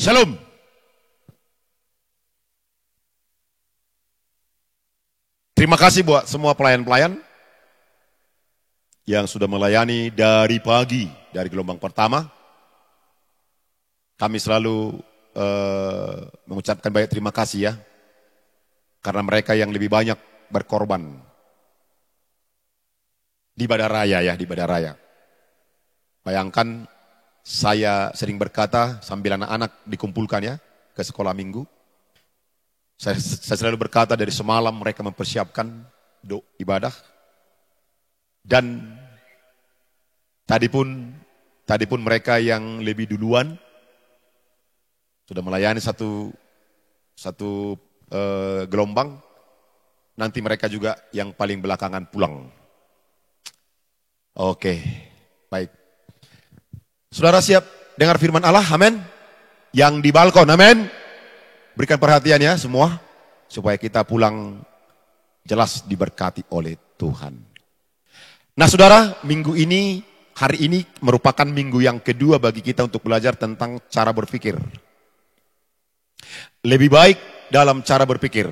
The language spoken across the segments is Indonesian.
Shalom. Terima kasih buat semua pelayan-pelayan yang sudah melayani dari pagi, dari gelombang pertama. Kami selalu mengucapkan banyak terima kasih ya, karena mereka yang lebih banyak berkorban di Badaraya ya, di Badaraya. Bayangkan, saya sering berkata sambil anak-anak dikumpulkan ya ke sekolah minggu. Saya selalu berkata dari semalam mereka mempersiapkan ibadah. Dan tadi pun mereka yang lebih duluan sudah melayani satu gelombang. Nanti mereka juga yang paling belakangan pulang. Oke, baik. Saudara siap dengar firman Allah, amin? Yang di balkon, amin? Berikan perhatian ya semua, supaya kita pulang jelas diberkati oleh Tuhan. Nah saudara, hari ini merupakan minggu yang kedua bagi kita untuk belajar tentang cara berpikir. Lebih baik dalam cara berpikir.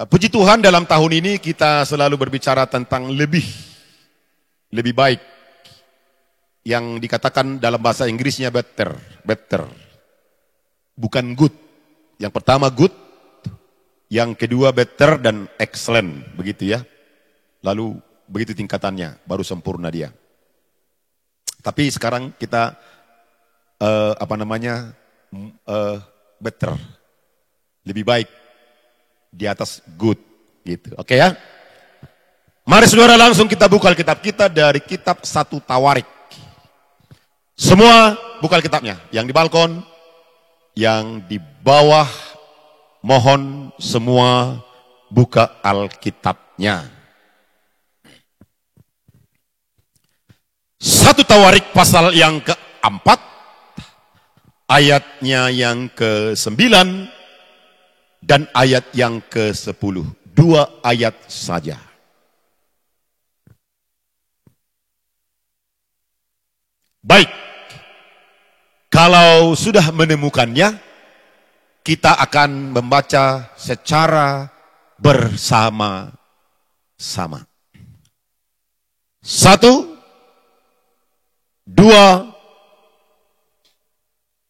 Puji Tuhan, dalam tahun ini kita selalu berbicara tentang lebih baik, yang dikatakan dalam bahasa Inggrisnya better, bukan good. Yang pertama good, yang kedua better dan excellent, begitu ya. Lalu begitu tingkatannya, baru sempurna dia. Tapi sekarang kita better, lebih baik di atas good, gitu. Oke ya? Mari saudara langsung kita buka Alkitab kita dari kitab 1 Tawarik. Semua buka Alkitabnya, yang di balkon, yang di bawah, mohon semua buka Alkitabnya. 1 Tawarik pasal yang keempat, ayatnya yang ke-9 dan ayat yang ke-10. 2 ayat saja. Baik, kalau sudah menemukannya, kita akan membaca secara bersama-sama. 1, 2,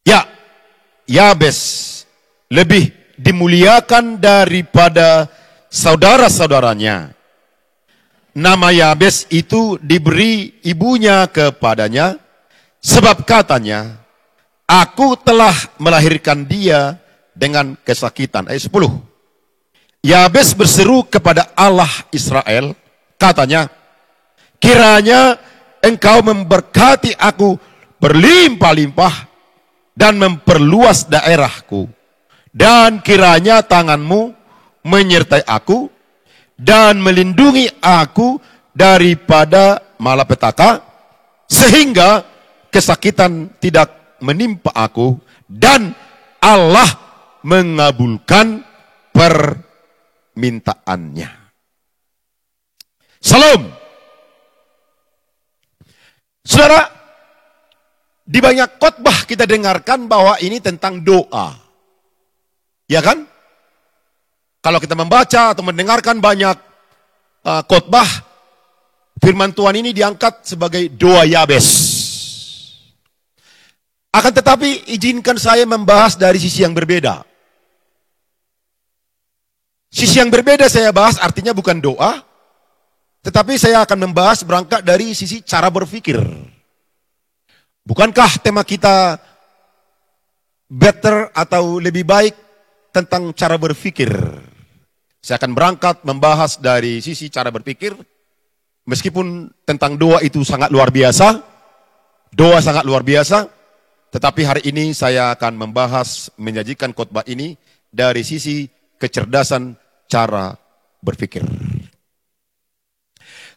ya, Yabes lebih dimuliakan daripada saudara-saudaranya. Nama Yabes itu diberi ibunya kepadanya, sebab katanya, aku telah melahirkan dia dengan kesakitan. Ayat 10. Yabes berseru kepada Allah Israel, katanya, kiranya engkau memberkati aku berlimpah-limpah dan memperluas daerahku. Dan kiranya tanganmu menyertai aku dan melindungi aku daripada malapetaka, sehingga kesakitan tidak menimpa aku, dan Allah mengabulkan permintaannya. Salam. Saudara, di banyak khotbah kita dengarkan bahwa ini tentang doa. Ya kan? Kalau kita membaca atau mendengarkan banyak khotbah, firman Tuhan ini diangkat sebagai doa Yabes. Akan tetapi izinkan saya membahas dari sisi yang berbeda. Sisi yang berbeda saya bahas artinya bukan doa, tetapi saya akan membahas berangkat dari sisi cara berpikir. Bukankah tema kita better atau lebih baik tentang cara berpikir? Saya akan berangkat membahas dari sisi cara berpikir, meskipun tentang doa itu sangat luar biasa, tetapi hari ini saya akan menyajikan khotbah ini dari sisi kecerdasan cara berpikir.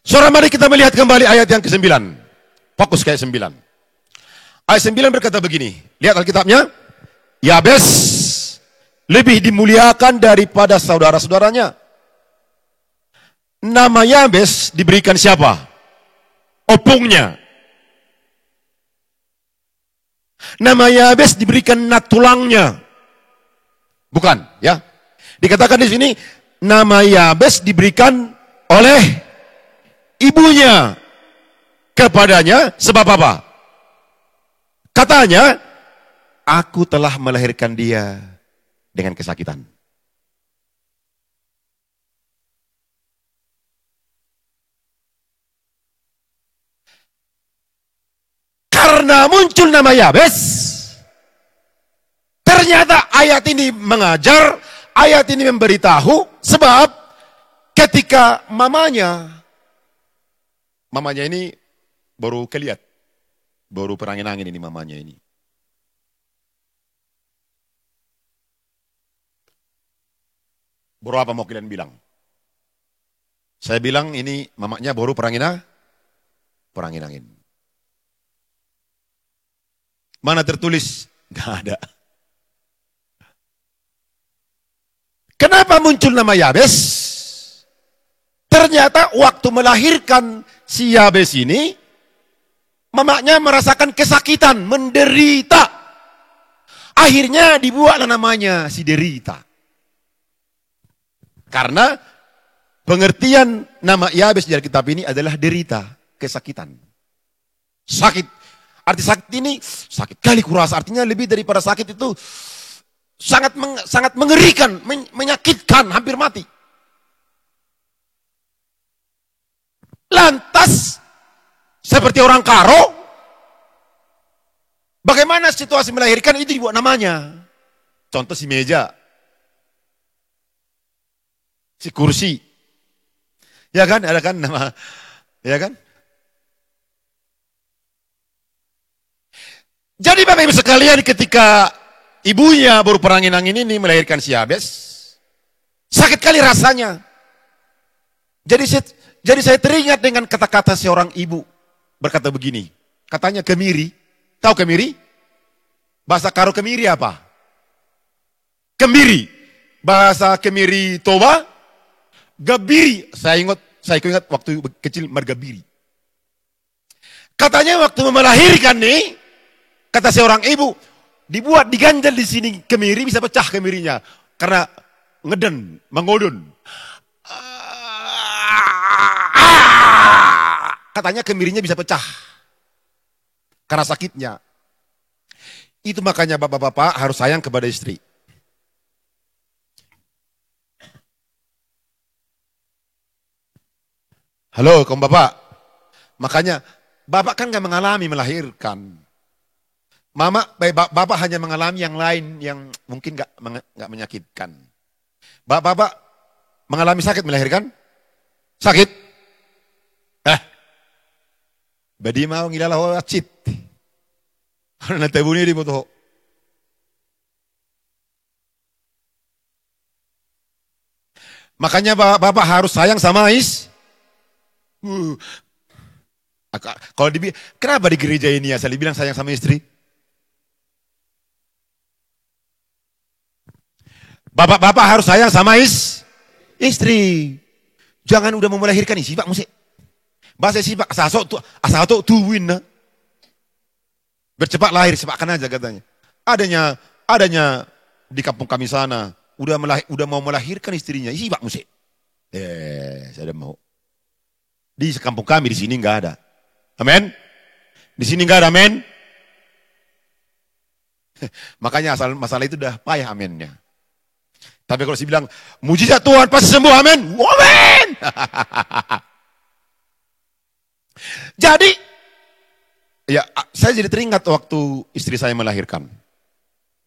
Saudara, mari kita melihat kembali ayat yang ke-9. Fokus ke ayat 9. Ayat 9 berkata begini, lihat Alkitabnya. Yabes lebih dimuliakan daripada saudara-saudaranya. Nama Yabes diberikan siapa? Opungnya. Nama Yabes diberikan tulangnya. Bukan, ya. Dikatakan di sini nama Yabes diberikan oleh ibunya kepadanya sebab apa? Katanya, aku telah melahirkan dia dengan kesakitan. Karena muncul nama Yabes, ternyata ayat ini mengajar, ayat ini memberitahu, sebab ketika mamanya ini baru keliat, baru perangin-angin ini mamanya ini. Baru apa mau kalian bilang? Saya bilang ini mamanya baru perangin-angin. Mana tertulis? Gak ada. Kenapa muncul nama Yabes? Ternyata waktu melahirkan si Yabes ini, mamanya merasakan kesakitan, menderita. Akhirnya dibuatlah namanya si derita. Karena pengertian nama Yabes di Alkitab ini adalah derita, kesakitan. Sakit. Arti sakit ini, sakit kali kurasa. Artinya lebih daripada sakit itu, sangat mengerikan, menyakitkan, hampir mati. Lantas, seperti orang karo, bagaimana situasi melahirkan itu dibuat namanya. Contoh si meja, si kursi. Ya kan, ada kan nama, ya kan? Jadi Bapak Ibu sekalian, ketika ibunya baru perangin-angin ini melahirkan si Yabes, sakit kali rasanya. Jadi saya teringat dengan kata-kata seorang ibu berkata begini. Katanya kemiri. Tahu kemiri? Bahasa karo kemiri apa? Kemiri. Bahasa kemiri Toba, gabiri. Saya ingat waktu kecil margabiri. Katanya waktu melahirkan nih, kata seorang ibu, diganjal di sini kemiri, bisa pecah kemirinya. Karena ngeden, mengodun. Katanya kemirinya bisa pecah. Karena sakitnya. Itu makanya bapak-bapak harus sayang kepada istri. Halo, kaum bapak. Makanya, bapak kan gak mengalami melahirkan. Bapak hanya mengalami yang lain yang mungkin gak menyakitkan. Bapak mengalami sakit melahirkan? Sakit? Badi mau ngilalah wacit. Karena tabuni di botoh. Makanya bapak harus sayang sama Kalau kenapa di gereja ini asal dibilang sayang sama istri? Bapak harus sayang sama istri. Jangan udah mau melahirkan isi pak musik. Bahasa isi pak asal tuh tuwin. Bercepat lahir sepakkan aja katanya. Adanya di kampung kami sana udah mau melahirkan istrinya isi pak musik. Saya udah mau. Di kampung kami di sini nggak ada. Amin. Di sini nggak ada, amin. Makanya masalah itu udah payah aminnya. Tapi kalau saya bilang, mujizat Tuhan pasti sembuh, amin. Amin. Jadi, ya saya jadi teringat waktu istri saya melahirkan.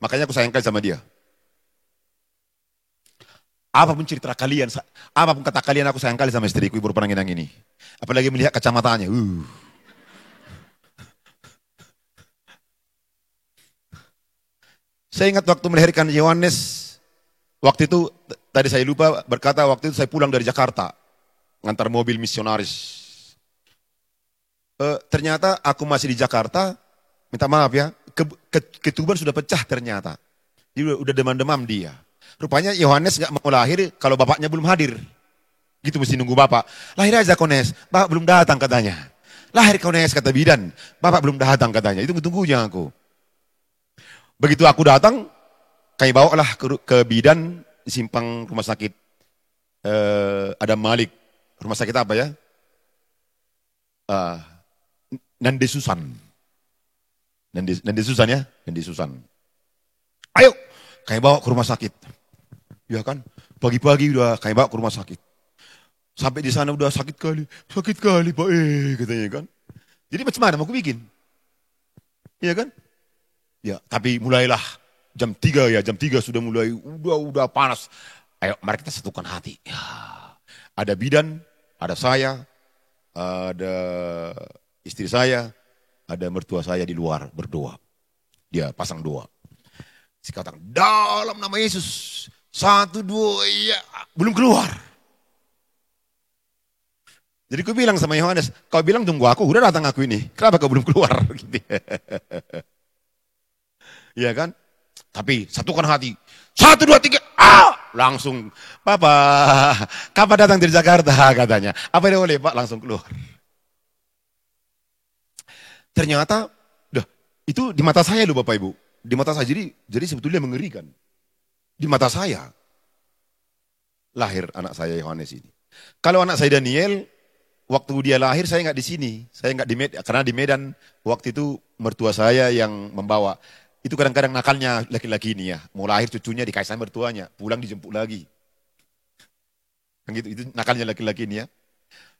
Makanya aku sayang kali sama dia. Apapun cerita kalian, apapun kata kalian, aku sayang kali sama istriku, ibu perangin ini. Apalagi melihat kacamatanya. Saya ingat waktu melahirkan Yohanes. Waktu itu, tadi saya lupa berkata, waktu itu saya pulang dari Jakarta. Ngantar mobil misionaris. Ternyata aku masih di Jakarta, minta maaf ya, ketuban sudah pecah ternyata. Dia udah demam-demam dia. Rupanya Yohanes gak mau lahir kalau bapaknya belum hadir. Gitu mesti nunggu bapak. Lahir aja Kones, bapak belum datang katanya. Lahir Kones kata bidan, bapak belum datang katanya. Itu tunggunya aku. Begitu aku datang, kami bawalah ke bidan di simpang rumah sakit Adam Malik. Rumah sakit apa ya? Nande Susan. Nande Susan ya? Nande Susan. Ayo, kami bawa ke rumah sakit. Ya kan? Pagi-pagi udah kami bawa ke rumah sakit. Sampai di sana udah sakit kali Pak katanya kan. Jadi macam mana mau aku bikin? Iya kan? Ya, tapi mulailah jam 3 ya, jam 3 sudah mulai, udah panas. Ayo, mari kita satukan hati. Ya, ada bidan, ada saya, ada istri saya, ada mertua saya di luar berdoa. Dia pasang doa. Saya katakan, dalam nama Yesus, 1, 2, ya, belum keluar. Jadi aku bilang sama Yohanes, kau bilang tunggu aku, udah datang aku ini, kenapa kau belum keluar? Gitu. Iya kan? Tapi satukan hati. 1, 2, 3. Langsung. Papa, kapan datang dari Jakarta? Katanya. Apa dia boleh Pak? Langsung keluar. Ternyata, itu di mata saya loh Bapak Ibu. Di mata saya. Jadi sebetulnya mengerikan. Di mata saya. Lahir anak saya Yohanes ini. Kalau anak saya Daniel, waktu dia lahir saya nggak di sini. Saya nggak di Medan. Karena di Medan waktu itu mertua saya yang membawa. Itu kadang-kadang nakalnya laki-laki ini ya. Mau lahir cucunya dikasih mertuanya. Pulang dijemput lagi. Kan gitu, itu nakalnya laki-laki ini ya.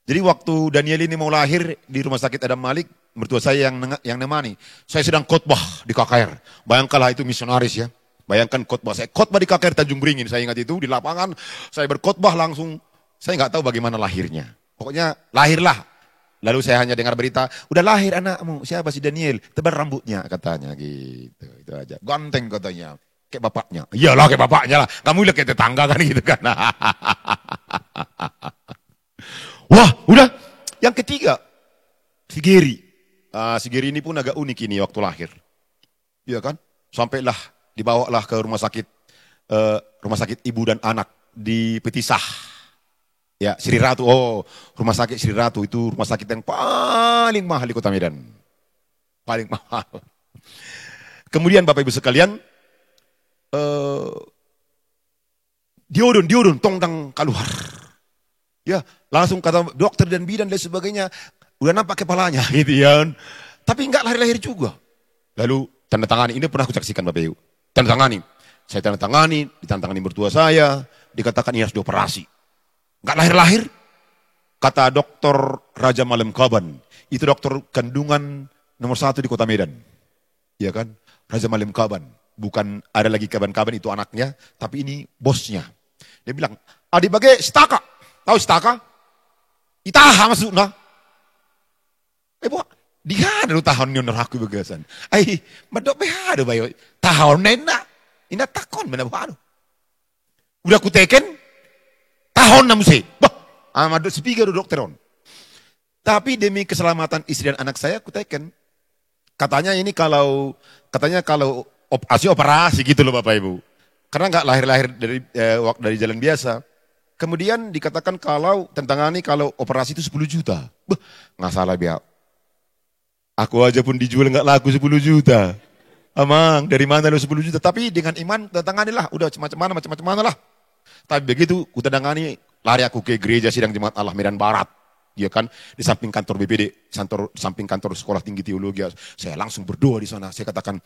Jadi waktu Daniel ini mau lahir di rumah sakit Adam Malik. Mertua saya yang nemani. Saya sedang khotbah di KKR. Bayangkanlah itu misionaris ya. Bayangkan khotbah. Saya khotbah di KKR Tanjung Beringin. Saya ingat itu di lapangan. Saya berkhotbah langsung. Saya nggak tahu bagaimana lahirnya. Pokoknya lahirlah. Lalu saya hanya dengar berita, udah lahir anakmu, siapa si Daniel? Tebal rambutnya katanya gitu. Itu aja. Ganteng katanya. Kayak bapaknya. Iyalah kayak bapaknya lah. Kamu lihat kayak tetangga kan gitu kan. Wah udah. Yang ketiga. Si Geri. Si Geri ini pun agak unik ini waktu lahir. Iya kan. Sampailah dibawalah ke rumah sakit ibu dan anak di Petisah. Ya, Sri Ratu. Oh, rumah sakit Sri Ratu itu rumah sakit yang paling mahal di Kota Medan. Paling mahal. Kemudian Bapak Ibu sekalian, diodun, tongdang keluar. Ya, langsung kata dokter dan bidan dan sebagainya, udah nampak kepalanya gitu ya. Tapi enggak lahir-lahir juga. Lalu tanda tangani, ini pernah aku saksikan Bapak Ibu. Tanda tangani. Saya tanda tangani, ditantangani mertua saya, dikatakan ini harus dioperasi. Enggak lahir-lahir. Kata dokter Raja Malem Kaban. Itu dokter kandungan nomor 1 di Kota Medan. Iya kan? Raja Malem Kaban. Bukan ada lagi kaban-kaban itu anaknya. Tapi ini bosnya. Dia bilang, adik bagai staka. Tahu staka? Itaha masukna. Buat. Dia ada tahun yang aku bagasan. Madok behado bayo. Tahun nena. Ina takon benar baru. Udah aku teken. Tahun namun sih. Amadou speaker dokter on. Tapi demi keselamatan istri dan anak saya aku teken. Katanya kalau operasi gitu loh Bapak Ibu. Karena nggak lahir-lahir dari jalan biasa. Kemudian dikatakan kalau operasi itu 10 juta. Nggak salah biar. Aku aja pun dijual nggak laku 10 juta. Amang, dari mana lo 10 juta? Tapi dengan iman tanganilah. Udah macam mana lah. Tapi begitu kutandangani, lari aku ke gereja sidang Jemaat Allah Medan Barat. Dia kan di samping kantor BPD, samping kantor Sekolah Tinggi Teologi. Saya langsung berdoa di sana. Saya katakan,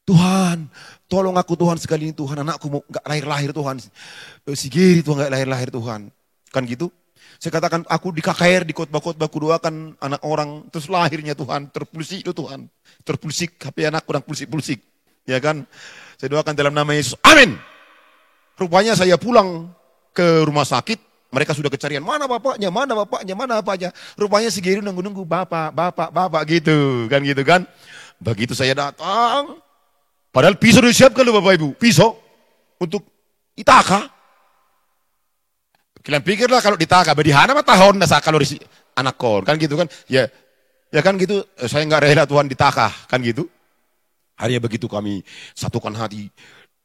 Tuhan, tolong aku Tuhan sekali ini Tuhan. Anakku mau nggak lahir-lahir Tuhan. Si Geri Tuhan nggak lahir-lahir Tuhan. Kan gitu. Saya katakan aku di KKR, di khotbah-khotbah aku doakan anak orang. Terus lahirnya Tuhan, terpulsik itu Tuhan. Terpulsik, HP anakku dan pulsik-pulsik. Ya kan. Saya doakan dalam nama Yesus. Amin. Rupanya saya pulang ke rumah sakit, mereka sudah kecarian, mana bapaknya. Rupanya si Geri nunggu-nunggu, bapak gitu kan. Begitu saya datang, padahal pisau disiapkan loh Bapak Ibu, pisau untuk itaka. Kalian pikirlah kalau ditaka, berihana mah tahun nasa kalau anak kon, kan gitu kan. Ya kan gitu, saya nggak rela Tuhan ditaka, kan gitu. Hanya begitu kami satukan hati.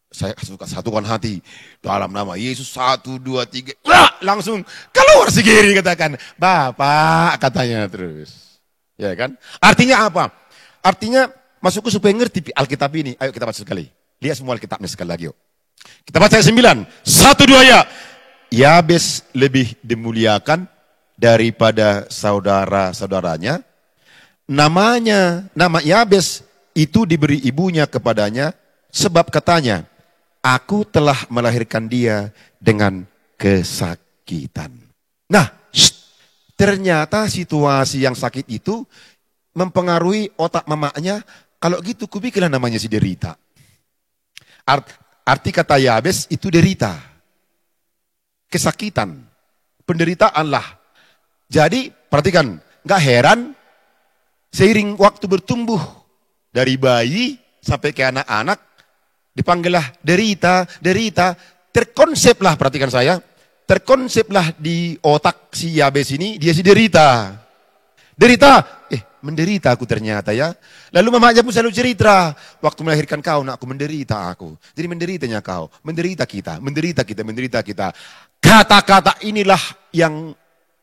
Saya satukan hati dalam nama Yesus 1, 2, 3 langsung keluar si Geri katakan Bapak katanya terus ya kan artinya apa? Artinya Masukku supaya ngerti Alkitab ini. Ayo kita baca sekali. Lihat semua Alkitabnya sekali lagi yuk. Kita baca ayat 9. 1, 2 ya. Yabes lebih dimuliakan daripada saudara-saudaranya. Nama Yabes itu diberi ibunya kepadanya. Sebab katanya, aku telah melahirkan dia dengan kesakitan. Nah, ternyata situasi yang sakit itu mempengaruhi otak mamanya. Kalau gitu kubikilah namanya si derita. Arti kata Yabes itu derita. Kesakitan. Penderitaan lah. Jadi perhatikan, gak heran seiring waktu bertumbuh dari bayi sampai ke anak-anak dipanggillah derita, derita. Terkonseplah, perhatikan saya, terkonseplah di otak si Yabes ini, dia si derita. Derita, menderita aku ternyata ya. Lalu mamanya pun selalu cerita, waktu melahirkan kau, nak, aku menderita aku. Jadi menderitanya kau, menderita kita, menderita kita, menderita kita. Kata-kata inilah yang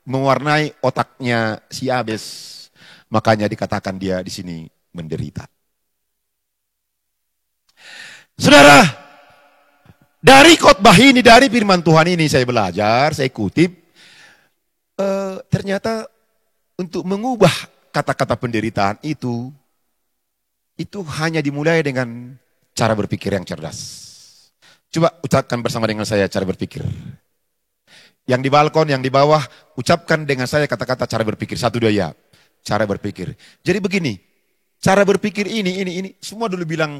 mewarnai otaknya si Yabes. Makanya dikatakan dia di sini menderita. Saudara, dari khotbah ini, dari firman Tuhan ini saya belajar, saya kutip, ternyata untuk mengubah kata-kata penderitaan itu hanya dimulai dengan cara berpikir yang cerdas. Coba ucapkan bersama dengan saya cara berpikir. Yang di balkon, yang di bawah, ucapkan dengan saya kata-kata cara berpikir. 1, 2 ya. Cara berpikir. Jadi begini, cara berpikir ini, semua dulu bilang,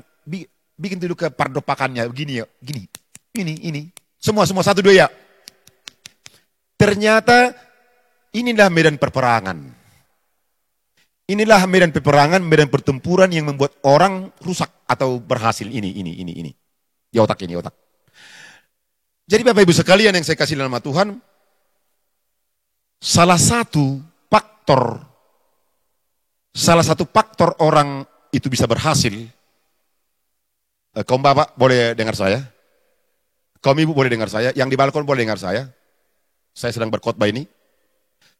bikin dulu ke pardopakannya, begini ya, gini, ini. Semua, 1, 2 ya. Ternyata inilah medan peperangan. Inilah medan peperangan, medan pertempuran yang membuat orang rusak atau berhasil. Ini. Di otak ini, otak. Jadi Bapak Ibu sekalian yang saya kasih dalam nama Tuhan, salah satu faktor orang itu bisa berhasil. Kaum bapak boleh dengar saya, kaum ibu boleh dengar saya, yang di balkon boleh dengar saya sedang berkhotbah ini.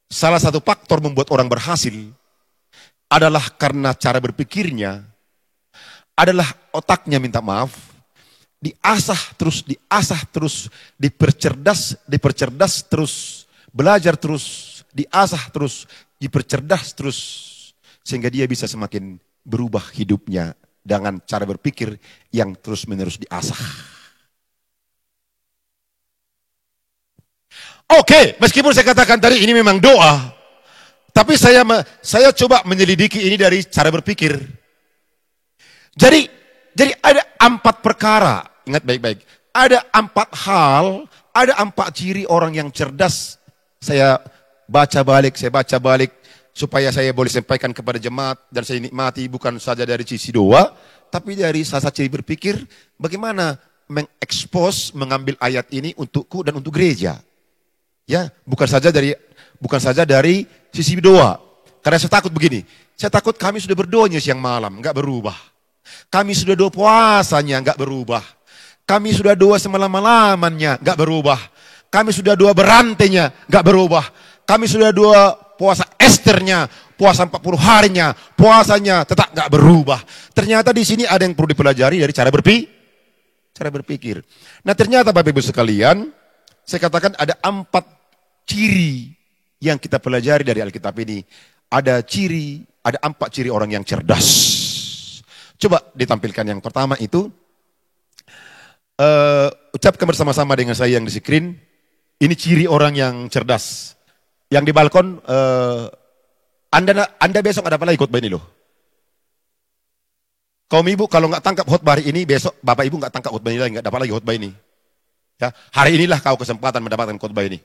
Salah satu faktor membuat orang berhasil adalah karena cara berpikirnya, adalah otaknya minta maaf, diasah terus, dipercerdas terus, belajar terus, diasah terus, dipercerdas terus, sehingga dia bisa semakin berubah hidupnya dengan cara berpikir yang terus-menerus diasah. Oke, meskipun saya katakan tadi ini memang doa, tapi saya coba menyelidiki ini dari cara berpikir. Jadi ada 4 perkara, ingat baik-baik. Ada 4 hal, ada 4 ciri orang yang cerdas. Saya baca balik, supaya saya boleh sampaikan kepada jemaat dan saya nikmati bukan saja dari sisi doa, tapi dari salah satu ciri berpikir bagaimana mengekspos, mengambil ayat ini untukku dan untuk gereja. Ya, bukan saja dari sisi doa. Karena saya takut begini, saya takut kami sudah berdoanya siang malam, enggak berubah. Kami sudah doa puasanya, enggak berubah. Kami sudah doa semalam-malamannya, enggak berubah. Kami sudah doa berantainya, enggak berubah. Kami sudah doa puasa Esternya, puasa 40 harinya, puasanya tetap enggak berubah. Ternyata di sini ada yang perlu dipelajari dari cara berpikir. Nah ternyata Bapak Ibu sekalian, saya katakan ada 4 ciri yang kita pelajari dari Alkitab ini. Ada 4 ciri orang yang cerdas. Coba ditampilkan yang pertama itu. Ucapkan bersama-sama dengan saya yang di screen. Ini ciri orang yang cerdas. Yang di balkon, Anda besok ada apa lagi khotbah ini loh. Kaum ibu kalau nggak tangkap khotbah hari ini, besok bapak ibu nggak tangkap khotbah ini lagi, nggak dapat lagi khotbah ini. Ya, hari inilah kau kesempatan mendapatkan khotbah ini.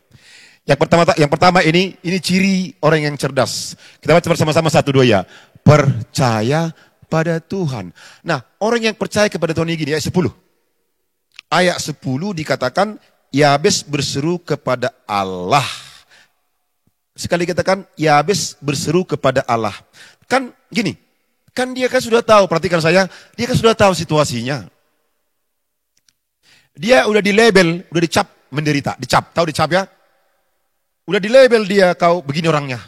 Yang pertama ini ciri orang yang cerdas. Kita baca bersama-sama 1, 2 ya. Percaya pada Tuhan. Nah, orang yang percaya kepada Tuhan ini gini, ayat 10. Ayat 10 dikatakan, Yabes berseru kepada Allah. Sekali katakan, Yabes berseru kepada Allah. Kan gini, kan dia kan sudah tahu, perhatikan saya, dia kan sudah tahu situasinya. Dia udah di label, udah dicap menderita, tahu dicap ya? Udah di label dia, kau begini orangnya.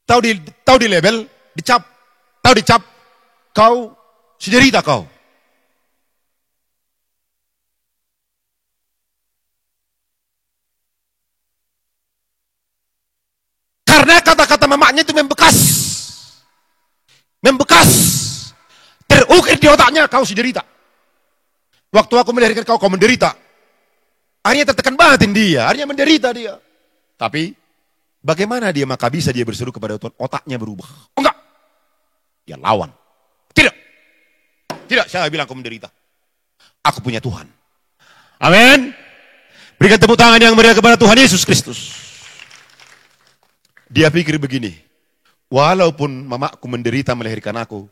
Tahu di label, dicap, tahu dicap, kau si derita kau. Karena kata-kata mamanya itu membekas. Membekas. Terukir di otaknya, kau si derita. Waktu aku melahirkan kau, kau menderita. Akhirnya tertekan batin dia, akhirnya menderita dia. Tapi, bagaimana dia maka bisa dia berseru kepada Tuhan, otaknya berubah. Oh enggak. Dia lawan. Tidak. Tidak, saya bilang kau menderita. Aku punya Tuhan. Amin. Berikan tepuk tangan yang meriah kepada Tuhan Yesus Kristus. Dia pikir begini, walaupun mamaku menderita melahirkan aku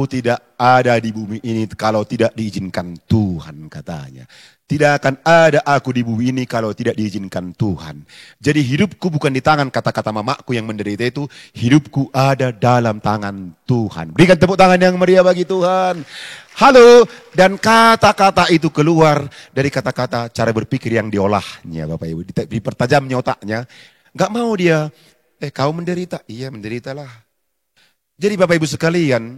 tidak ada di bumi ini kalau tidak diizinkan Tuhan, katanya. Tidak akan ada aku di bumi ini kalau tidak diizinkan Tuhan. Jadi hidupku bukan di tangan, kata-kata mamaku yang menderita itu, hidupku ada dalam tangan Tuhan. Berikan tepuk tangan yang meriah bagi Tuhan. Halo, dan kata-kata itu keluar dari kata-kata cara berpikir yang diolahnya, Bapak Ibu. Dipertajamnya otaknya. Gak mau dia, kau menderita. Iya, menderitalah. Jadi Bapak Ibu sekalian,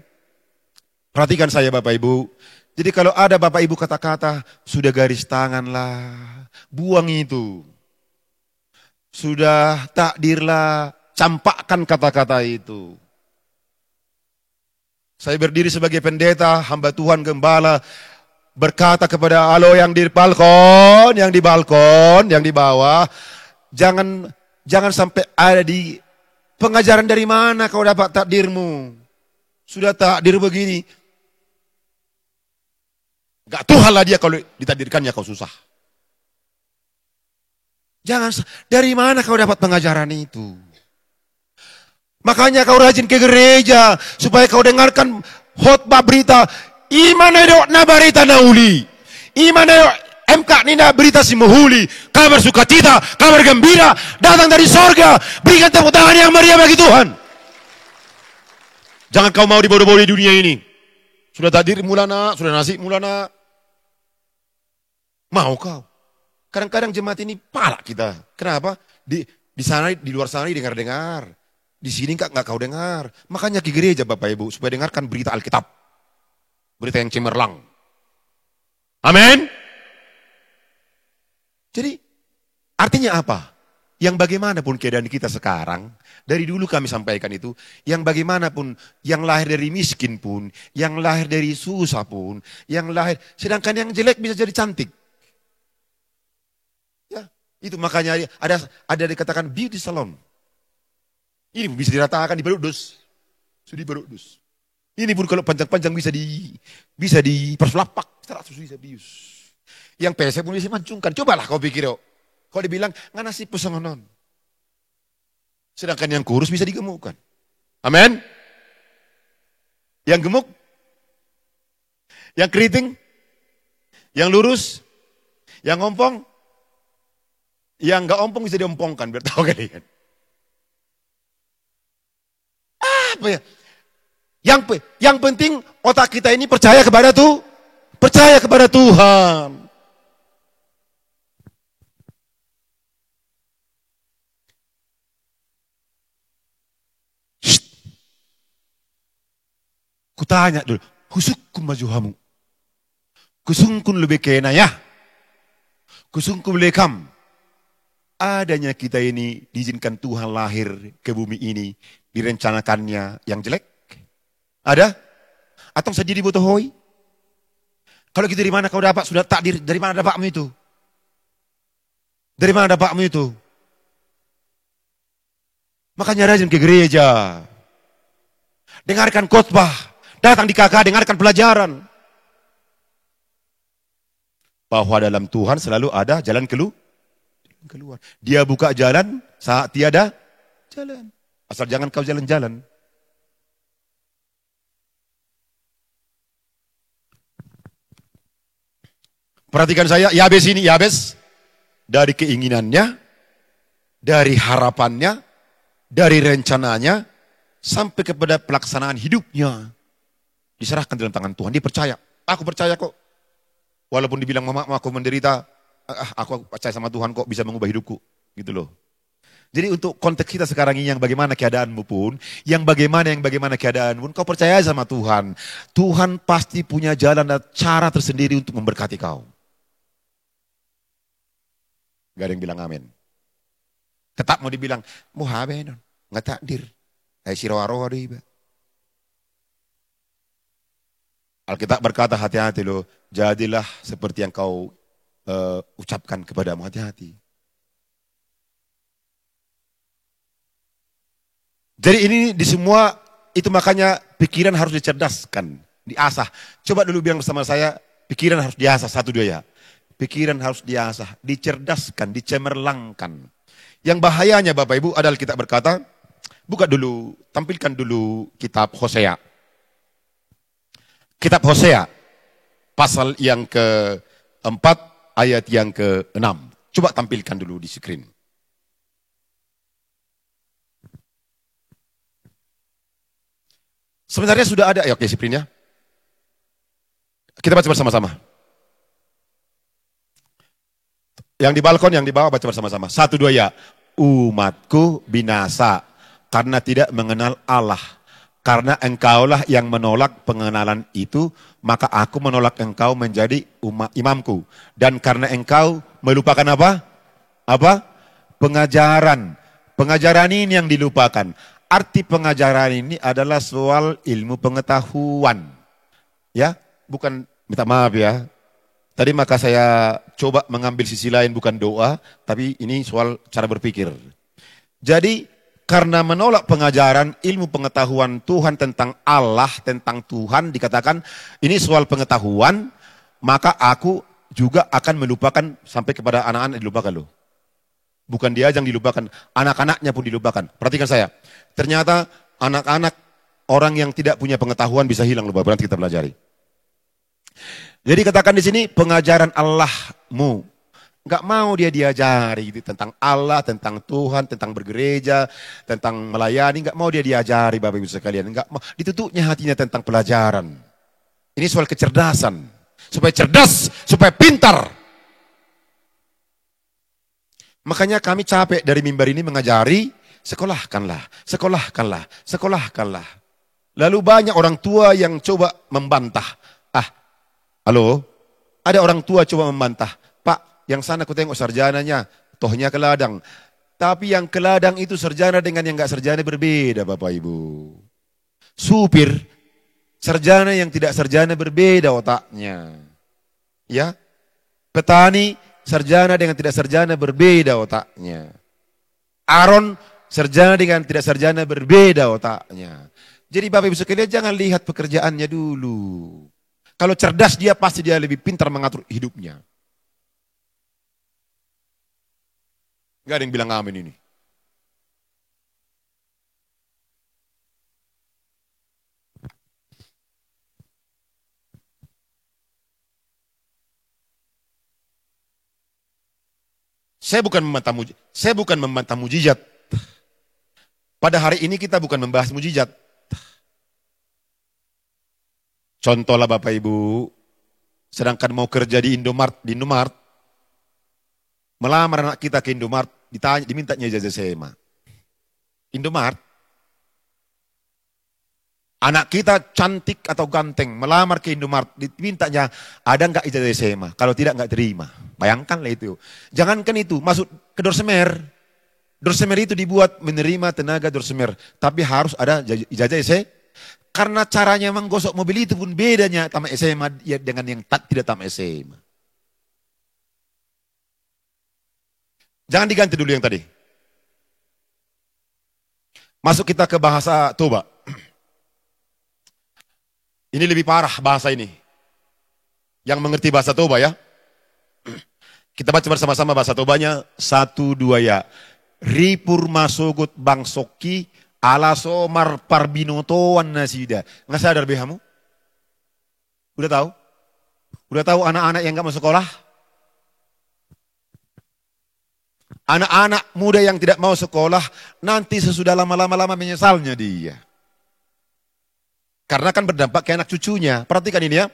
perhatikan saya Bapak Ibu. Jadi kalau ada Bapak Ibu kata-kata, sudah garis tanganlah, buang itu. Sudah takdirlah, campakkan kata-kata itu. Saya berdiri sebagai pendeta, hamba Tuhan gembala, berkata kepada alo yang di balkon, yang di bawah, Jangan sampai ada di pengajaran dari mana kau dapat takdirmu. Sudah takdir begini. Gak Tuhan lah dia kalau ditakdirkannya kau susah. Jangan, dari mana kau dapat pengajaran itu? Makanya kau rajin ke gereja supaya kau dengarkan khotbah berita. Imana dok na berita nauli. Imana dok MK Nina berita si muhuli, kabar sukacita, kabar gembira, datang dari sorga. Berikan tepuk tangan yang meriah bagi Tuhan. Jangan kau mau dibodoh-bodoh di dunia ini. Sudah takdir mulana, sudah nasib mulana. Mau kau? Kadang-kadang jemaat ini palak kita. Kenapa? Di sana, di luar sana dengar-dengar. Di sini enggak kau dengar. Makanya ke gereja Bapak Ibu supaya dengarkan berita Alkitab. Berita yang cemerlang. Amin. Jadi artinya apa? Yang bagaimanapun keadaan kita sekarang, dari dulu kami sampaikan itu, yang bagaimanapun, yang lahir dari miskin pun, yang lahir dari susah pun, yang lahir, sedangkan yang jelek bisa jadi cantik. Ya, itu makanya ada dikatakan beauty salon. Ini bisa diratakan di Berudus. Sudah di Berudus. Ini pun kalau panjang-panjang bisa diperslapak, 100 bisa bius. Yang pesek pun bisa mancungkan. Cobalah kau pikir, kau dibilang nggak nasib pesangonon. Sedangkan yang kurus bisa digemukkan. Amin. Yang gemuk, yang keriting, yang lurus, yang ompong, yang nggak ompong bisa diompongkan. Biar tahu kalian. Apa ya? Yang penting otak kita ini percaya kepada Tuhan. Kutanya dulu, husukkum majuhamu. Kusungkun lebih kena ya. Kusungkum lekam. Adanya kita ini diizinkan Tuhan lahir ke bumi ini. Direncanakannya yang jelek. Ada? Atau saja dibutuhoi? Kalau gitu dari mana kau dapat? Sudah takdir, dari mana dapatmu itu? Dari mana dapatmu itu? Makanya rajin ke gereja. Dengarkan khotbah. Datang di KK, dengarkan pelajaran. Bahwa dalam Tuhan selalu ada jalan keluar. Dia buka jalan saat tiada jalan. Asal jangan kau jalan-jalan. Perhatikan saya, Yabes dari keinginannya, dari harapannya, dari rencananya, sampai kepada pelaksanaan hidupnya. Diserahkan dalam tangan Tuhan. Dia percaya. Aku percaya kok. Walaupun dibilang mama aku menderita, aku percaya sama Tuhan kok bisa mengubah hidupku. Gitu loh. Jadi untuk konteks kita sekarang ini yang bagaimana keadaanmu pun, yang bagaimana keadaanmu pun, kau percaya sama Tuhan. Tuhan pasti punya jalan dan cara tersendiri untuk memberkati kau. Gak ada yang bilang amin. Tetap mau dibilang, mau haben, nggak takdir. Sirawaroh ada. Alkitab berkata hati-hati loh, jadilah seperti yang kau ucapkan kepadamu, hati-hati. Jadi ini di semua, itu makanya pikiran harus dicerdaskan, diasah. Coba dulu bilang bersama saya, pikiran harus diasah, 1, 2 ya. Pikiran harus diasah, dicerdaskan, dicemerlangkan. Yang bahayanya Bapak Ibu adalah kita berkata, buka dulu, tampilkan dulu kitab Hosea. Kitab Hosea, pasal yang ke-4, ayat yang ke-6. Coba tampilkan dulu di screen. Sebenarnya sudah ada, ya oke screen ya. Kita baca bersama-sama. Yang di balkon, yang di bawah baca bersama-sama. 1, 2 ya. Umatku binasa karena tidak mengenal Allah. Karena engkaulah yang menolak pengenalan itu, maka aku menolak engkau menjadi imamku. Dan karena engkau melupakan apa? Apa? Pengajaran. Pengajaran ini yang dilupakan. Arti pengajaran ini adalah soal ilmu pengetahuan. Ya, bukan, minta maaf ya. Tadi maka saya coba mengambil sisi lain, bukan doa, tapi ini soal cara berpikir. Jadi, karena menolak pengajaran ilmu pengetahuan Tuhan tentang Allah, tentang Tuhan, dikatakan ini soal pengetahuan, maka aku juga akan melupakan sampai kepada anak-anak dilupakan loh. Bukan dia yang dilupakan, anak-anaknya pun dilupakan. Perhatikan saya, ternyata anak-anak orang yang tidak punya pengetahuan bisa hilang loh, berarti kita pelajari. Jadi katakan di sini pengajaran Allahmu. Enggak mau dia diajari gitu, tentang Allah, tentang Tuhan, tentang bergereja, tentang melayani. Enggak mau dia diajari Bapak Ibu sekalian. Enggak mau, ditutupnya hatinya tentang pelajaran. Ini soal kecerdasan. Supaya cerdas, supaya pintar. Makanya kami capek dari mimbar ini mengajari, sekolahkanlah, sekolahkanlah, sekolahkanlah. Lalu banyak orang tua yang coba membantah. Halo, ada orang tua coba membantah. Pak, yang sana aku tengok sarjananya, tohnya ke ladang. Tapi yang ke ladang itu sarjana dengan yang enggak sarjana berbeda Bapak Ibu. Supir, sarjana yang tidak sarjana berbeda otaknya. Ya, petani, sarjana dengan tidak sarjana berbeda otaknya. Aron, sarjana dengan tidak sarjana berbeda otaknya. Jadi Bapak Ibu sekalian jangan lihat pekerjaannya dulu. Kalau cerdas dia pasti dia lebih pintar mengatur hidupnya. Gak ada yang bilang amin ini. Saya bukan membantah mujizat. Pada hari ini kita bukan membahas mujizat. Contohlah Bapak Ibu, sedangkan mau kerja di Indomart, melamar anak kita ke Indomart, dimintanya ijazah SMA. Indomart, anak kita cantik atau ganteng, melamar ke Indomart, dimintanya ada enggak ijazah SMA? Kalau tidak enggak terima. Bayangkanlah itu. Jangankan itu, masuk ke Dorsemer. Dorsemer itu dibuat menerima tenaga Dorsemer, tapi harus ada ijazah SMA. Karena caranya menggosok mobil itu pun bedanya tamat SMA dengan yang tidak tamat SMA. Jangan diganti dulu yang tadi. Masuk kita ke bahasa Toba. Ini lebih parah bahasa ini. Yang mengerti bahasa Toba ya. Kita baca bersama-sama bahasa Tobanya. 1, 2 ya. Ripur masugut bangsoki ala somar parbinotoan nasida. Nggak sadar behamu? Udah tahu? Udah tahu anak-anak yang nggak mau sekolah? Anak-anak muda yang tidak mau sekolah, nanti sesudah lama-lama menyesalnya dia. Karena kan berdampak ke anak cucunya. Perhatikan ini ya.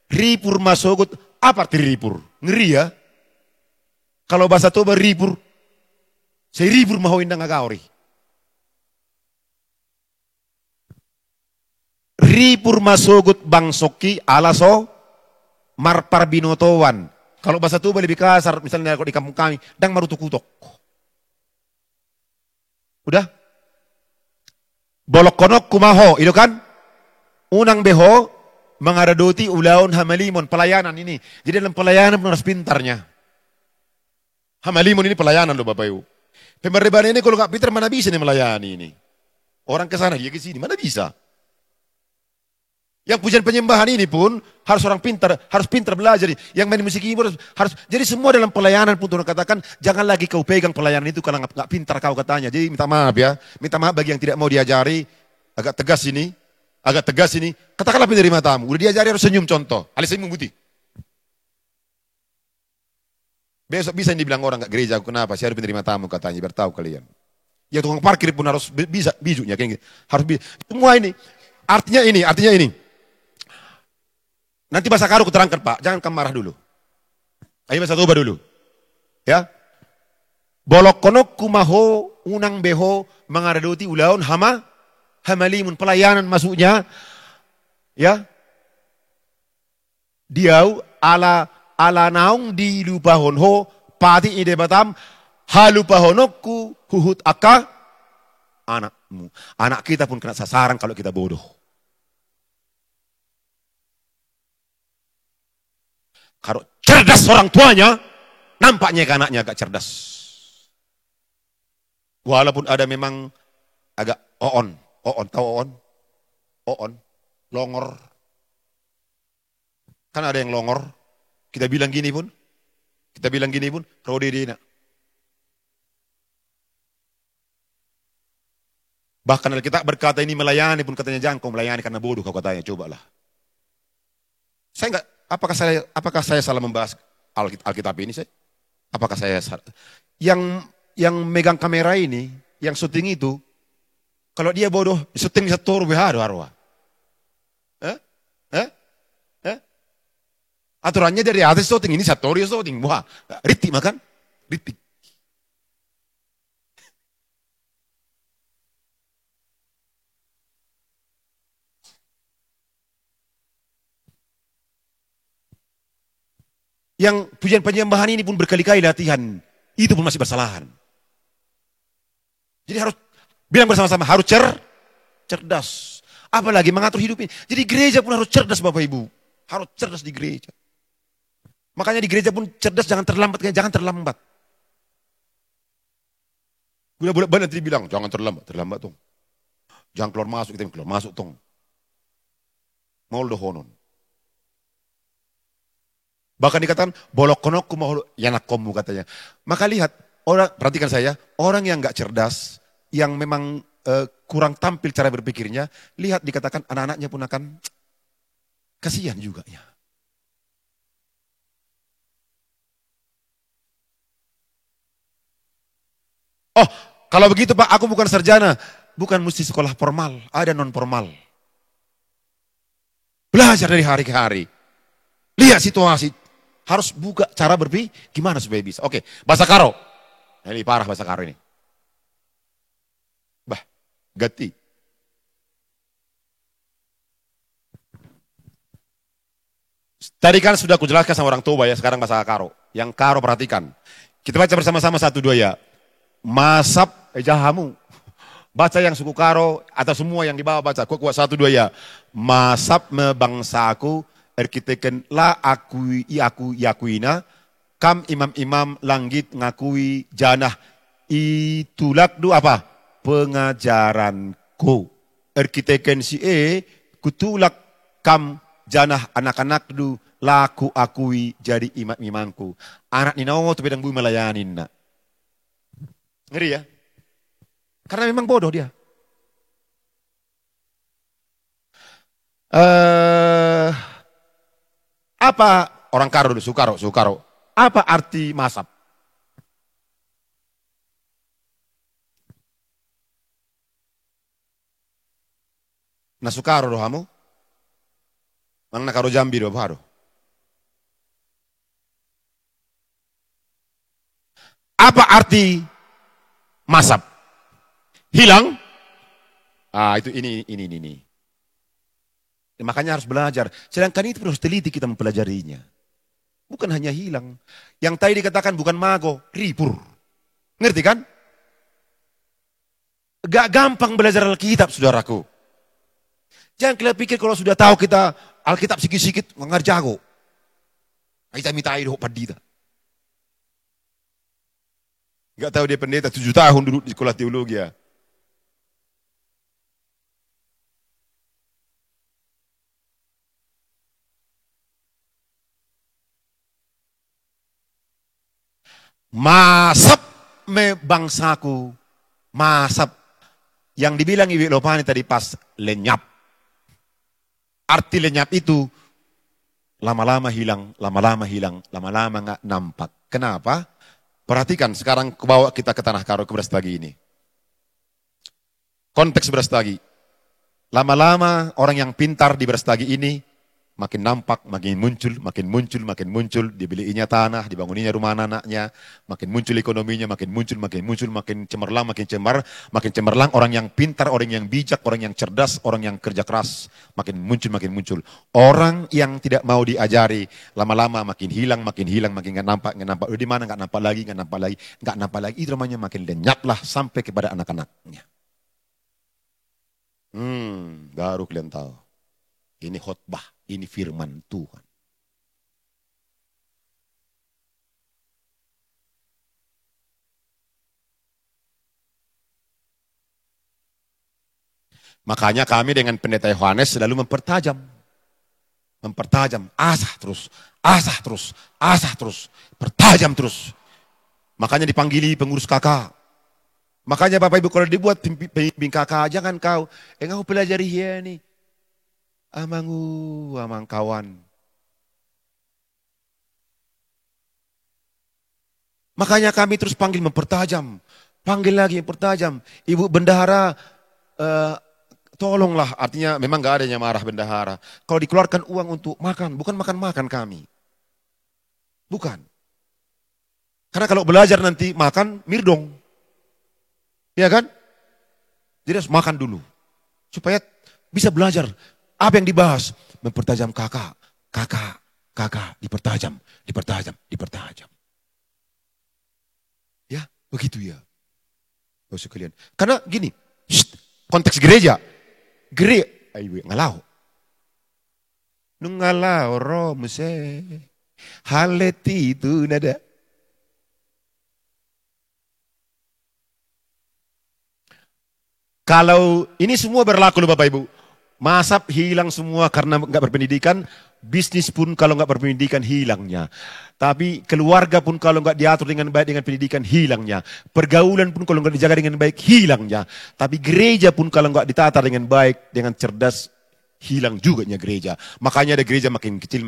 Ripur masugut, apa arti ripur? Ngeri ya. Kalau bahasa Toba ripur. 1000 mahawin na ngagaori. Ripur masugut bangsoki alaso marpar binotowan. Kalau bahasa Tuba lebih kasar, misalnya kalau di kampung kami, dang marutukutok. Udah? Bolok konok kumaho, itu kan? Unang beho, mengaradoti ulaun hamalimon, pelayanan ini. Jadi dalam pelayanan pun harus pintarnya. Hamalimon ini pelayanan loh Bapak Ibu. Pemerintahan ini kalau nggak pintar mana bisa nih melayani ini. Orang ke sana, dia ke sini, mana bisa? Yang pujian penyembahan ini pun harus orang pintar, harus pintar belajar. Yang main musik keyboard harus. Jadi semua dalam pelayanan pun Tuhan katakan, jangan lagi kau pegang pelayanan itu kalau nggak pintar kau katanya. Jadi minta maaf ya, minta maaf bagi yang tidak mau diajari, agak tegas ini, Katakanlah penerima tamu, udah diajari harus senyum contoh, alis senyum putih. Besok bisa dibilang orang nggak gereja, kenapa? Saya harus penerima tamu katanya, biar tahu kalian. Ya tukang parkir pun harus bisa bijunya, kayak gitu. Harus bisa. Semua ini, artinya ini. Nanti bahasa Karo kuterangkan Pak, jangan kamu marah dulu. Ayo bahasa Toba dulu. Ya. Bolok konok kumaho unang beho mengaradoti ulaun hamalimun pelayanan masuknya. Ya. Diau ala naung di lupahonho pati ide batam halupahonokku huhut aka anakmu. Anak kita pun kena sasaran kalau kita bodoh. Kalau cerdas orang tuanya, nampaknya ke anaknya agak cerdas. Walaupun ada memang agak tahu oon, longor. Kan ada yang longor, kita bilang gini pun, rode dina. Bahkan Alkitab berkata ini melayani pun katanya jangan kau melayani karena bodoh kau katanya, cobalah. Saya enggak. Apakah saya salah membahas Alkitab ini? Apakah saya salah? Yang megang kamera ini, yang syuting itu, kalau dia bodoh, syuting satu arwah. Aturannya dari atas syuting ini satu syuting, wah, ritik makan, ritik. Yang pujian penyembahan ini pun berkali-kali latihan. Itu pun masih bersalahan. Jadi harus, bilang bersama-sama, harus cerdas. Apalagi mengatur hidup ini. Jadi gereja pun harus cerdas Bapak Ibu. Harus cerdas di gereja. Makanya di gereja pun cerdas, jangan terlambat. Bulan-bulan nanti bilang, jangan terlambat tong. Jangan keluar masuk, kita keluar masuk tong. Mau honon. Bahkan dikatakan bolok konokku mau yanak komu katanya. Maka lihat perhatikan saya, orang yang nggak cerdas, yang memang kurang tampil cara berpikirnya, lihat dikatakan anak-anaknya pun akan kasihan juga ya. Oh, kalau begitu Pak, aku bukan sarjana, bukan mesti sekolah formal, ada non formal. Belajar dari hari ke hari. Lihat situasi. Harus buka cara berpikir, gimana supaya bisa. Oke, bahasa Karo. Ini parah bahasa Karo ini. Gati. Tadi kan sudah kujelaskan sama orang Toba ya, sekarang bahasa Karo. Yang Karo perhatikan. Kita baca bersama-sama 1, 2 ya. Masap jahamu. Baca yang suku Karo, atau semua yang di bawah baca. Kuat 1, 2 ya. Masap me bangsaku. Erkiteken la aku yakuina kam imam-imam langit ngakui janah itulak du apa pengajaranku erkiteken si kutulak kam janah anak-anak du laku akui jadi imam-imamku anak ninawo tu bedang bumi melayanin nak ngeri ya karena memang bodoh dia apa orang Karo dulu, Sukaro. Apa arti masap? Nah Sukaro doh kamu? Mang Karo Jambi doh baru. Apa arti Masap. Hilang. Ah, itu ini. Makanya harus belajar. Sedangkan itu harus teliti kita mempelajarinya. Bukan hanya hilang. Yang tadi dikatakan bukan mago, ripur. Ngerti kan? Gak gampang belajar Alkitab, saudaraku. Jangan kalian pikir kalau sudah tahu kita Alkitab sikit-sikit, nggak jago. Kita minta air padita. Gak tahu dia pendeta 7 tahun duduk di sekolah teologi ya. Masap me bangsaku, masap. Yang dibilang Ibu Lopani tadi pas lenyap. Arti lenyap itu lama-lama hilang, lama-lama hilang, lama-lama nggak nampak. Kenapa? Perhatikan sekarang bawa kita ke Tanah Karo, ke Brastagi ini. Konteks Brastagi. Lama-lama orang yang pintar di Brastagi ini makin nampak, makin muncul, dibeliinnya tanah, dibanguninya rumah anak-anaknya, makin muncul ekonominya, makin muncul, makin cemerlang, orang yang pintar, orang yang bijak, orang yang cerdas, orang yang kerja keras, makin muncul. Orang yang tidak mau diajari, lama-lama makin hilang, makin nggak nampak. Di mana nggak nampak lagi, itu namanya makin lenyaplah sampai kepada anak-anaknya. Baru kalian tahu. Ini khotbah, ini firman Tuhan. Makanya kami dengan pendeta Yohanes selalu mempertajam, asah terus, pertajam terus. Makanya dipanggili pengurus kakak. Makanya Bapak Ibu kalau dibuat pembimbing kakak, jangan kau pelajari ya nih. Amang kawan. Makanya kami terus panggil mempertajam. Panggil lagi mempertajam. Ibu bendahara, tolonglah. Artinya memang gak ada yang marah bendahara. Kalau dikeluarkan uang untuk makan, bukan makan kami. Bukan. Karena kalau belajar nanti makan, mirdong. Ya kan? Jadi harus makan dulu. Supaya bisa belajar. Apa yang dibahas? Mempertajam kakak, dipertajam. Ya, begitu ya. Bapak sekalian. Karena gini, konteks gereja. Ayo ngalau. Nungalau romse. Haleti itu nada. Kalau ini semua berlaku loh Bapak Ibu. Masap hilang semua karena nggak berpendidikan, bisnis pun kalau nggak berpendidikan hilangnya. Tapi keluarga pun kalau nggak diatur dengan baik dengan pendidikan hilangnya. Pergaulan pun kalau nggak dijaga dengan baik hilangnya. Tapi gereja pun kalau nggak ditata dengan baik, dengan cerdas, hilang juga gereja. Makanya ada gereja makin kecil,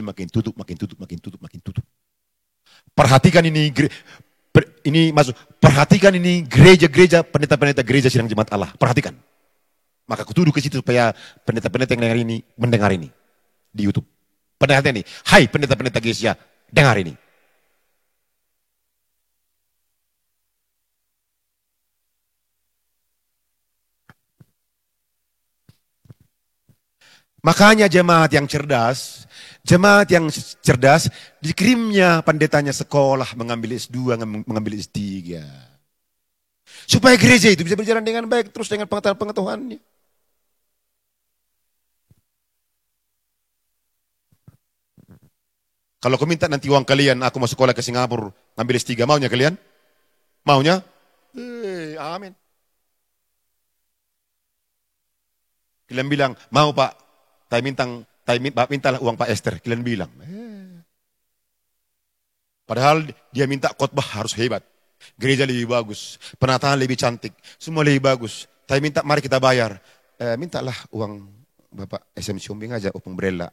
makin tutup. Perhatikan perhatikan ini gereja-gereja, pendeta-pendeta gereja sidang jemaat Allah. Perhatikan. Maka kutuduh ke situ supaya pendeta-pendeta yang mendengar ini di YouTube. Pendeta ini, hai pendeta-pendeta gereja, dengar ini. Makanya jemaat yang cerdas dikirimnya pendetanya sekolah mengambil S2, mengambil S3. Supaya gereja itu bisa berjalan dengan baik terus dengan pengetahuan-pengetahuannya. Kalau kau minta nanti uang kalian, aku mau sekolah ke Singapura, ngambil S3, maunya kalian? Maunya? Amin. Kalian bilang, mau Pak, mintalah uang Pak Esther. Kalian bilang. Padahal dia minta khotbah harus hebat. Gereja lebih bagus, penataan lebih cantik, semua lebih bagus. Tapi minta, mari kita bayar. Mintalah uang Bapak SM Siombing aja, Opung Brella.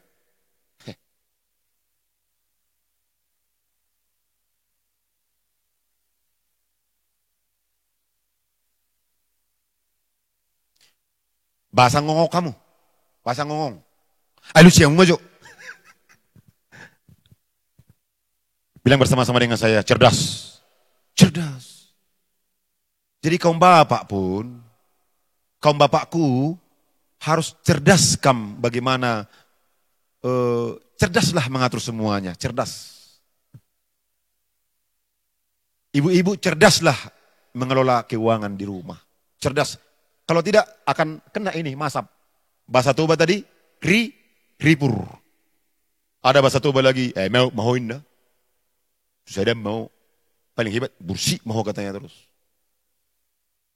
Bahasa ngongong kamu. Bahasa ngongong. Ayo siang ngojo. Bilang bersama-sama dengan saya, cerdas. Jadi kaum bapak pun, kaum bapakku harus cerdas bagaimana, cerdaslah mengatur semuanya, cerdas. Ibu-ibu cerdaslah mengelola keuangan di rumah, cerdas. Kalau tidak akan kena ini masab. Bahasa Toba tadi, ripur. Ada bahasa Toba lagi, mau indah. Saya mau paling hebat, bersih mau katanya terus.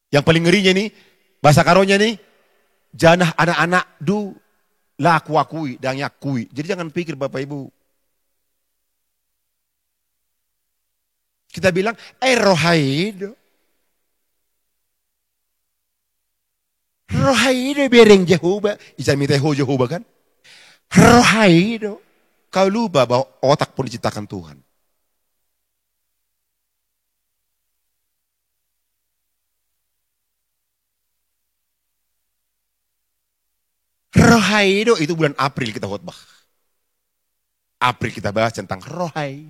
Yang paling ngerinya nih, bahasa karonya nih, janah anak-anak laku akui dan yakui. Jadi jangan pikir Bapak Ibu. Kita bilang, rohaido. Rohaido bereng Jehovah. Isami teho Jehovah kan? Rohaido. Kau lupa bahwa otak pun diciptakan Tuhan. Rohaido itu bulan April kita khotbah. April kita bahas tentang rohai.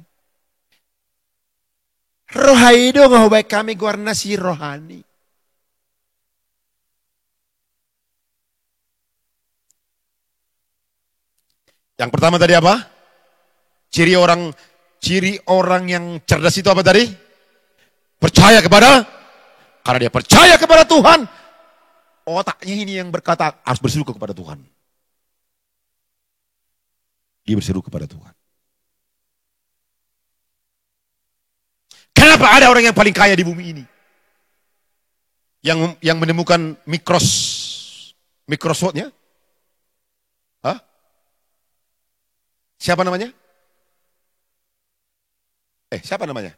Rohaido ngahubay kami guarna si rohani. Yang pertama tadi apa? Ciri orang yang cerdas itu apa tadi? Percaya karena dia percaya kepada Tuhan. Otaknya ini yang berkata harus berseru kepada Tuhan. Dia berseru kepada Tuhan. Kenapa ada orang yang paling kaya di bumi ini? Yang menemukan Microsoftnya? Hah? Siapa namanya? Siapa namanya?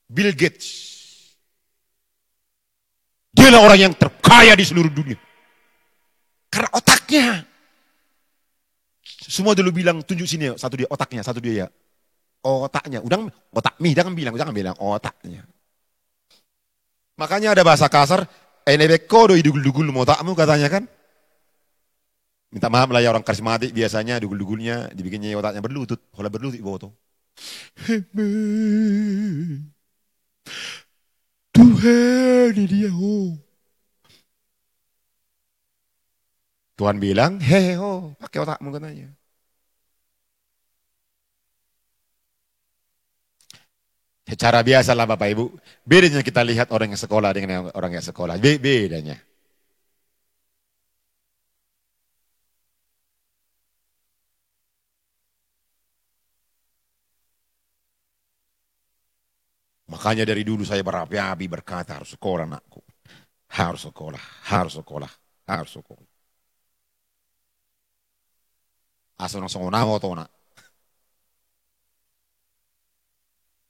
Bill Gates. Dialah orang yang terkaya di seluruh dunia. Karena otaknya. Semua dulu bilang, tunjuk sini satu dia otaknya, satu dia ya. Otaknya, jangan bilang otaknya. Makanya ada bahasa kasar, enebeko do idugul-dugul otakmu katanya kan. Minta maaf lah ya orang karismatik biasanya dugul-dugulnya dibikinnya otaknya berlutut, kalau berlutut boto. Tuhan dia Tuhan bilang, pakai otakmu katanya. Secara biasa lah Bapak Ibu, bedanya kita lihat orang yang sekolah dengan orang yang sekolah, bedanya. Makanya dari dulu saya berapi-api berkata harus sekolah anakku. Harus sekolah, harus sekolah, harus sekolah. Asal langsung nawa to nak.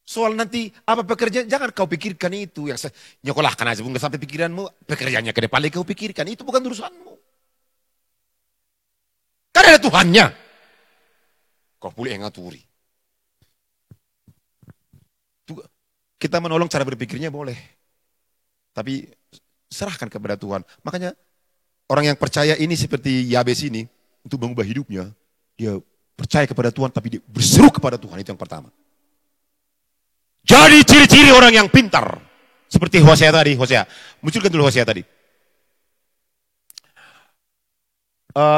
Soal nanti apa pekerjaan, jangan kau pikirkan itu. Yang nyokolahkan aja, bunga sampai pikiranmu, pekerjaannya ke depan kau pikirkan. Itu bukan urusanmu. Karena ada Tuhannya. Kau boleh ngaturi. Kita menolong cara berpikirnya boleh. Tapi serahkan kepada Tuhan. Makanya orang yang percaya ini seperti Yabes ini, untuk mengubah hidupnya, dia percaya kepada Tuhan tapi dia berseru kepada Tuhan, itu yang pertama. Jadi ciri-ciri orang yang pintar. Seperti Hosea tadi, munculkan dulu Hosea tadi.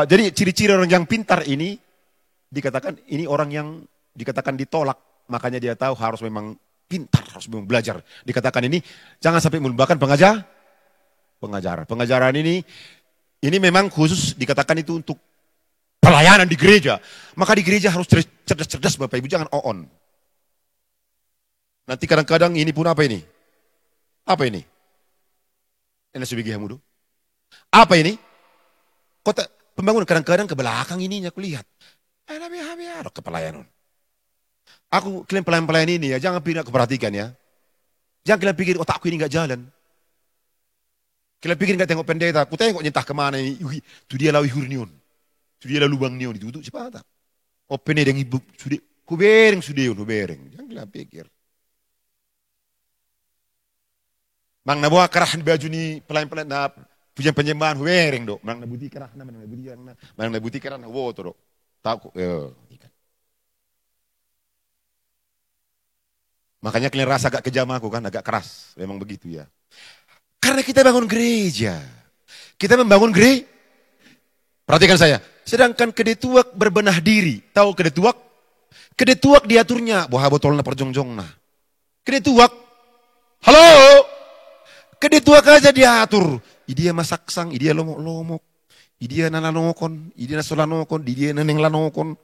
Jadi ciri-ciri orang yang pintar ini, dikatakan ini orang yang dikatakan ditolak. Makanya dia tahu harus memang pintar, harus memang belajar. Dikatakan ini, jangan sampai melupakan pengajaran. Pengajaran ini memang khusus dikatakan itu untuk pelayanan di gereja. Maka di gereja harus cerdas-cerdas Bapak Ibu, jangan on. Nanti kadang-kadang ini pun apa ini? Apa ini? Ini sebigi hamudu. Apa ini? Kota pembangunan kadang-kadang ke belakang ininya aku lihat. Ke pelayanan. Aku klaim pelayan-pelayan ini ya, jangan perhatikan ya. Jangan kalian pikir otakku ini gak jalan. Kalian pikir gak tengok pendeta, aku tengok nyentah kemana ini. Itu dia lawi hurnion. Itu dia lubang nion, ditutup siapa tak? Open dengan ibu, sudah, kubereng sudah, kubereng. Jangan kalian pikir. Mang na buah kerahan baju ni pelayan-pelayan na pujian penyembahan huering dok. Mang na buti kerah na, mang na buti kerah na woto dok. Tahu ikan. Makanya kalian rasa agak kejam aku kan, agak keras. Memang begitu ya. Karena kita bangun gereja. Kita membangun gereja. Perhatikan saya. Sedangkan kedetuak berbenah diri. Tahu kedetuak? Kedetuak diaturnya. Boha botolna perjongjongna. Kedetuak. Halo? Kedetuak aja diatur. Idia masaksang, idia lomok-lomok. Idia nalanokon, idia nasolanokon, idia nenenglanokon.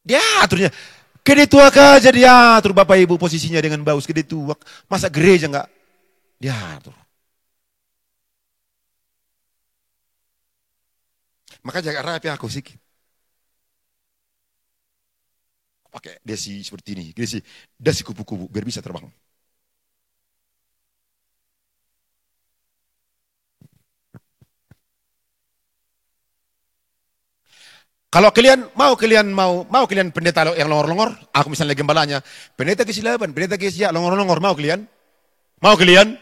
Diaturnya. Kedetuak aja diatur Bapak Ibu posisinya dengan bagus. Kedetuak. Masa gereja enggak diatur? Maka jaga rapi aku sedikit. Pakai desi seperti ini. Desi kupu-kupu biar bisa terbang. Kalau kalian mau pendeta yang longor-longor, aku misalnya gembalanya, pendeta kesilaban, pendeta kesia longor-longor, mau kalian? Mau kalian?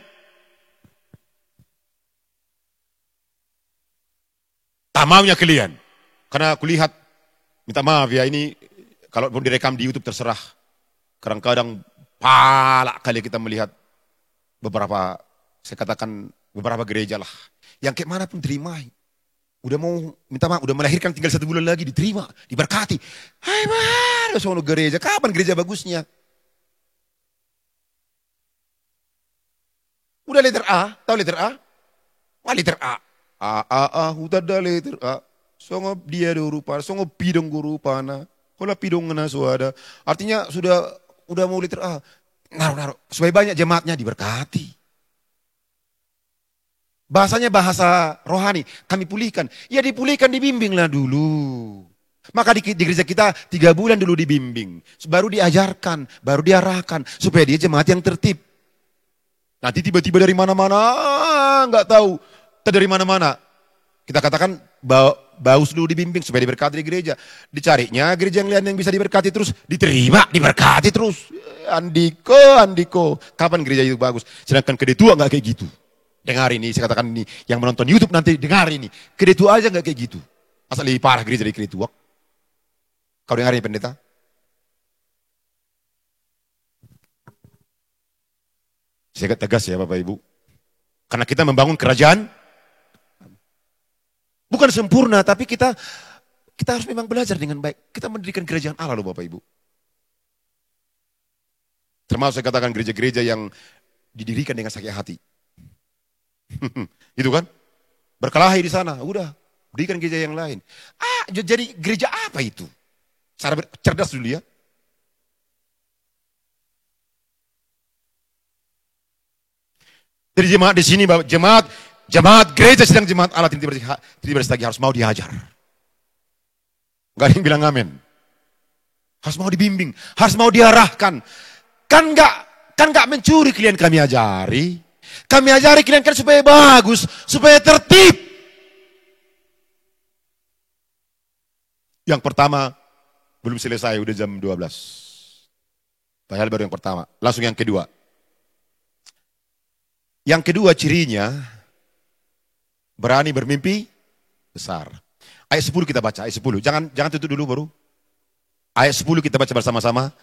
Tak maunya kalian. Karena aku lihat, minta maaf ya, ini kalau pun direkam di YouTube terserah. Kadang-kadang palak kali kita melihat beberapa, saya katakan beberapa gereja lah. Yang kayak mana pun terima. Udah mau minta maaf, udah melahirkan tinggal 1 bulan lagi diterima, diberkati. Hai mana sono gereja, kapan gereja bagusnya? Udah letter A, tahu letter A? Wah letter A. Udah ada letter A. Songo dia do rupa, songo pidong guru pana. Kola pidong ngena suada. Artinya udah mau letter A. Naruh. Supaya banyak jemaatnya diberkati. Bahasanya bahasa rohani, kami pulihkan. Ya dipulihkan, dibimbinglah dulu. Maka di gereja kita 3 bulan dulu dibimbing. Baru diajarkan, baru diarahkan. Supaya dia jemaat yang tertib. Nanti tiba-tiba dari mana-mana, nggak tahu. Dari mana-mana. Kita katakan baus dulu dibimbing supaya diberkati di gereja. Dicarinya gereja yang lain yang bisa diberkati terus. Diterima, diberkati terus. Andiko. Kapan gereja itu bagus? Sedangkan kedetua nggak kayak gitu. Dengar ini, saya katakan ini. Yang menonton YouTube nanti dengar ini. Kedetua aja nggak kayak gitu. Masa lebih parah gereja dari kedetua? Kau dengar ini pendeta? Saya tegas ya Bapak Ibu. Karena kita membangun kerajaan. Bukan sempurna, tapi kita harus memang belajar dengan baik. Kita mendirikan kerajaan Allah loh Bapak Ibu. Termasuk saya katakan gereja-gereja yang didirikan dengan sakit hati. Itu kan? Berkelahi di sana, udah. Berikan gereja yang lain. Jadi gereja apa itu? Cara cerdas dulu ya. Jadi jemaat di sini, jemaat gereja sedang jemaat Allah tidak lagi harus mau diajar. Gak ada yang bilang amin. Harus mau dibimbing, harus mau diarahkan. Kan gak mencuri klien kami ajari. Kami ajari kalian kan supaya bagus, supaya tertib. Yang pertama, belum selesai, udah jam 12. Padahal baru yang pertama. Langsung yang kedua. Yang kedua cirinya, berani bermimpi besar. Ayat 10 kita baca, ayat 10. Jangan tutup dulu baru. Ayat 10 kita baca bersama-sama.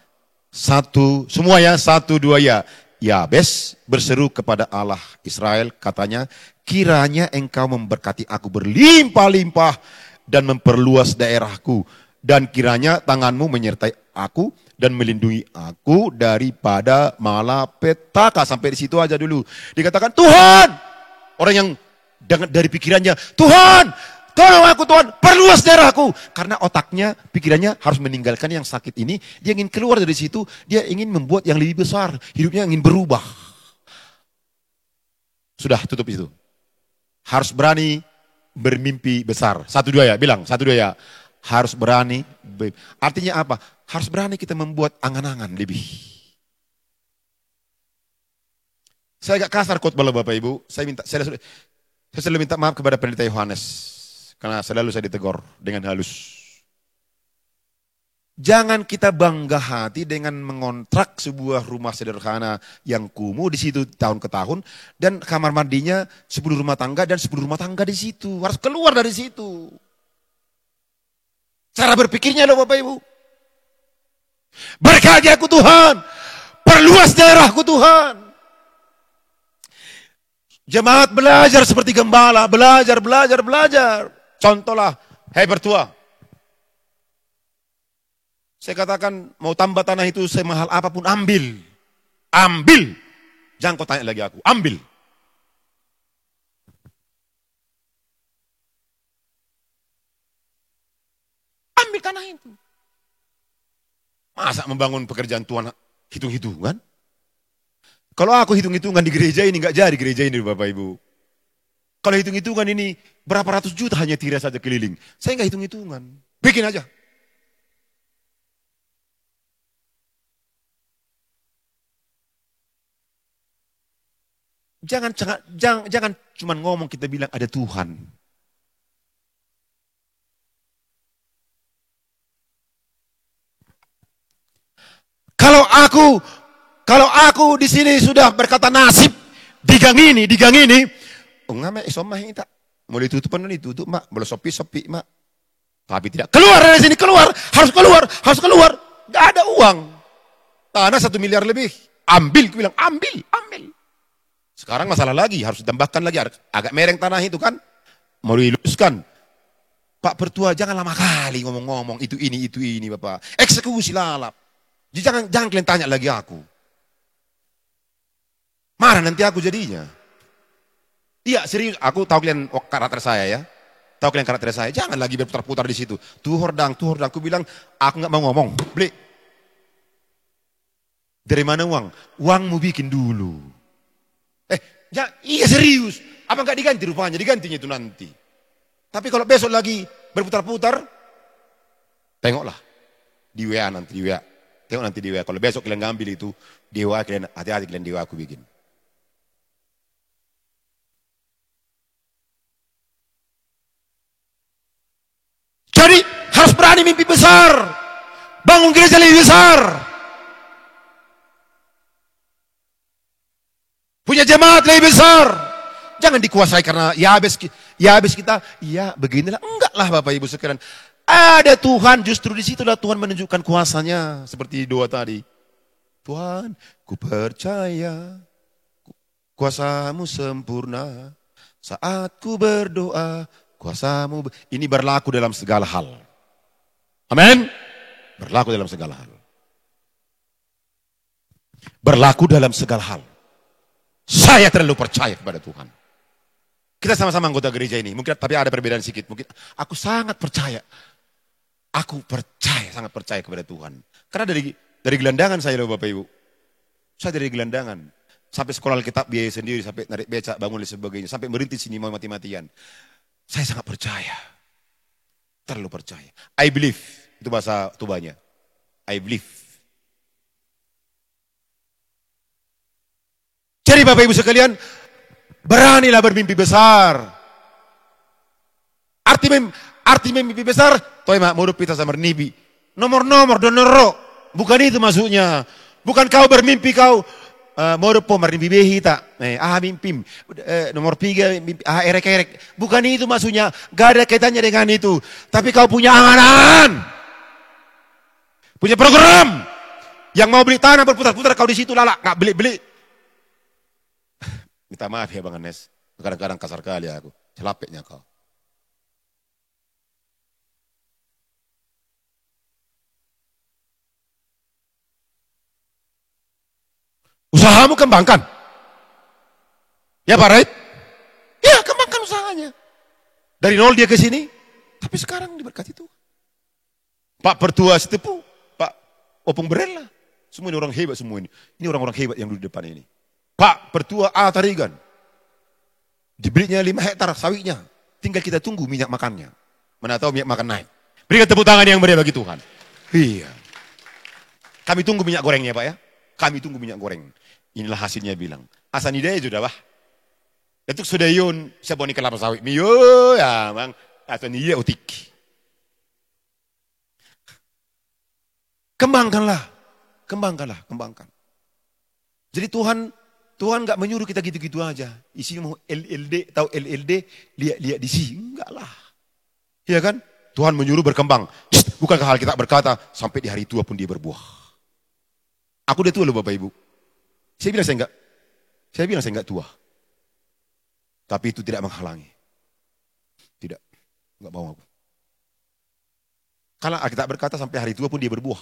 1, semua ya, 1, 2 ya. Yabes berseru kepada Allah Israel, katanya, kiranya engkau memberkati aku berlimpah-limpah dan memperluas daerahku. Dan kiranya tanganmu menyertai aku dan melindungi aku daripada malapetaka. Sampai di situ aja dulu. Dikatakan, Tuhan! Orang yang dari pikirannya, Tuhan! Tolong aku Tuhan, perluas daerahku. Karena otaknya, pikirannya harus meninggalkan yang sakit ini. Dia ingin keluar dari situ, dia ingin membuat yang lebih besar. Hidupnya ingin berubah. Sudah, tutup itu. Harus berani bermimpi besar. 1, 2 ya, bilang 1, 2 ya. Harus berani. Artinya apa? Harus berani kita membuat angan-angan lebih. Saya agak kasar khotbah Bapak Ibu. Saya selalu minta maaf kepada pendeta Yohanes. Karena selalu saya ditegur dengan halus. Jangan kita bangga hati dengan mengontrak sebuah rumah sederhana yang kumuh di situ tahun ke tahun. Dan kamar mandinya 10 rumah tangga dan 10 rumah tangga di situ. Harus keluar dari situ. Cara berpikirnya loh Bapak Ibu. Berkati aku Tuhan. Perluas daerahku Tuhan. Jemaat belajar seperti gembala, belajar. Contohlah, hei bertua. Saya katakan mau tambah tanah itu semahal apapun, ambil. Ambil. Jangan kau tanya lagi aku, ambil. Ambil tanah itu. Masa membangun pekerjaan Tuhan hitung-hitungan? Kalau aku hitung-hitungan di gereja ini, nggak jadi gereja ini Bapak Ibu. Kalau hitung-hitungan ini, berapa ratus juta hanya tirai saja keliling. Saya nggak hitung-hitungan. Bikin aja. Jangan cuma ngomong kita bilang ada Tuhan. Kalau aku di sini sudah berkata nasib di gang ini, ngame isomah ini tak mulai tutupan ini tutup mak, boleh sepi mak. Tapi tidak keluar dari sini, harus keluar. Gak ada uang. Tanah 1 miliar lebih. Ambil, aku bilang ambil. Sekarang masalah lagi, harus ditambahkan lagi agak mereng tanah itu kan. Mau diluluskan. Pak Pertua jangan lama kali ngomong-ngomong itu ini Bapak. Eksekusi lalap. Jangan kalian tanya lagi aku. Mana nanti aku jadinya? Iya serius, aku tahu kalian karakter saya ya. Tahu kalian karakter saya, jangan lagi berputar-putar di situ. Tuh hordang. Aku bilang, aku nggak mau ngomong. Beli. Dari mana uang? Uangmu bikin dulu. Iya serius. Apa nggak diganti rupanya? Digantinya itu nanti. Tapi kalau besok lagi berputar-putar, tengoklah di WA nanti di WA. Tengok nanti di WA. Kalau besok kalian ngambil itu di WA kalian, hati-hati kalian di WA aku bikin. Jadi harus berani mimpi besar. Bangun gereja lebih besar. Punya jemaat lebih besar. Jangan dikuasai karena ya habis kita, ya beginilah. Enggak lah Bapak Ibu sekalian. Ada Tuhan, justru disitulah Tuhan menunjukkan kuasanya. Seperti doa tadi. Tuhan, ku percaya kuasamu sempurna. Saat ku berdoa, kuasamu. Ini berlaku dalam segala hal. Amin. Berlaku dalam segala hal. Berlaku dalam segala hal. Saya terlalu percaya kepada Tuhan. Kita sama-sama anggota gereja ini. Mungkin tapi ada perbedaan sedikit. Mungkin aku sangat percaya. Aku percaya, sangat percaya kepada Tuhan. Karena dari gelandangan saya loh Bapak Ibu. Saya dari gelandangan. Sampai sekolah Alkitab biaya sendiri, sampai narik becak, bangun dan sebagainya. Sampai merintis sini mau mati-matian. Saya sangat percaya. Terlalu percaya. I believe. Itu bahasa Tubanya. I believe. Jadi Bapak Ibu sekalian, beranilah bermimpi besar. Arti mimpi besar, toh mak mau pita sama nibi. Nomor donoro, bukan itu maksudnya. Bukan kau bermimpi kau mau mimpi behi tak. Mimpi nomor 3 mimpi erek. Bukan itu maksudnya. Gak ada kaitannya dengan itu. Tapi kau punya angan-angan. Punya program. Yang mau beli tanah berputar-putar kau di situ lalak, nggak beli. Minta maaf ya Bang Anes, kadang-kadang kasar kali aku, celapeknya kau. Usahamu kembangkan. Ya Pak Raid? Ya kembangkan usahanya. Dari nol dia ke sini, tapi sekarang diberkati Tuhan. Pak Pertua Setepu, Pak Opung Berella, semua ini orang hebat semua ini. Ini orang-orang hebat yang duduk di depan ini. Pak Pertua A. Tarigan. Dibelinya 5 hektar sawitnya. Tinggal kita tunggu minyak makannya. Mana tahu minyak makan naik. Berikan tepuk tangan yang meriah bagi Tuhan. Iya. Kami tunggu minyak gorengnya Pak ya. Kami tunggu minyak goreng. Inilah hasilnya bilang. Asan ide sudah bah. Itu sudah yun. Siapa nih kelapa sawit. Miyo ya bang. Asan iya utik. Kembangkan. Jadi Tuhan nggak menyuruh kita gitu-gitu aja. Isi mau LLD, tahu LLD, lihat di sini. Enggak lah. Iya kan? Tuhan menyuruh berkembang. Bukankah hal kita berkata, sampai di hari tua pun dia berbuah. Aku udah tua loh Bapak Ibu. Saya bilang saya enggak tua. Tapi itu tidak menghalangi. Tidak, enggak mau aku. Kalau Alkitab berkata sampai hari tua pun dia berbuah.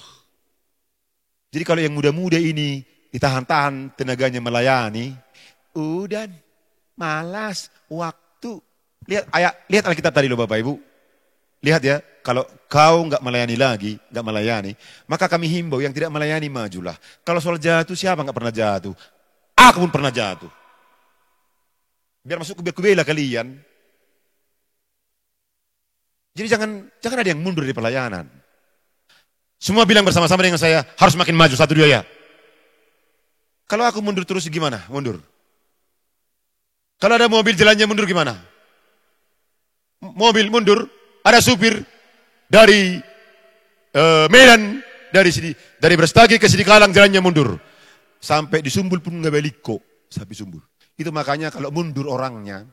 Jadi kalau yang muda-muda ini ditahan-tahan tenaganya melayani, udah malas waktu. Lihat Alkitab tadi loh Bapak Ibu. Lihat ya, kalau kau nggak melayani lagi, nggak melayani, maka kami himbau yang tidak melayani majulah. Kalau soal jatuh, siapa nggak pernah jatuh? Aku pun pernah jatuh. Biar masuk kubela kalian. Jadi jangan ada yang mundur di pelayanan. Semua bilang bersama-sama dengan saya, harus makin maju satu dua ya. Kalau aku mundur terus gimana? Mundur. Kalau ada mobil jalannya mundur gimana? Mobil mundur, ada supir dari Medan, dari Brastagi ke Sidikalang jalannya mundur. Sampai di Sumbul pun nggak balik kok, sampai Sumbul. Itu makanya kalau mundur orangnya,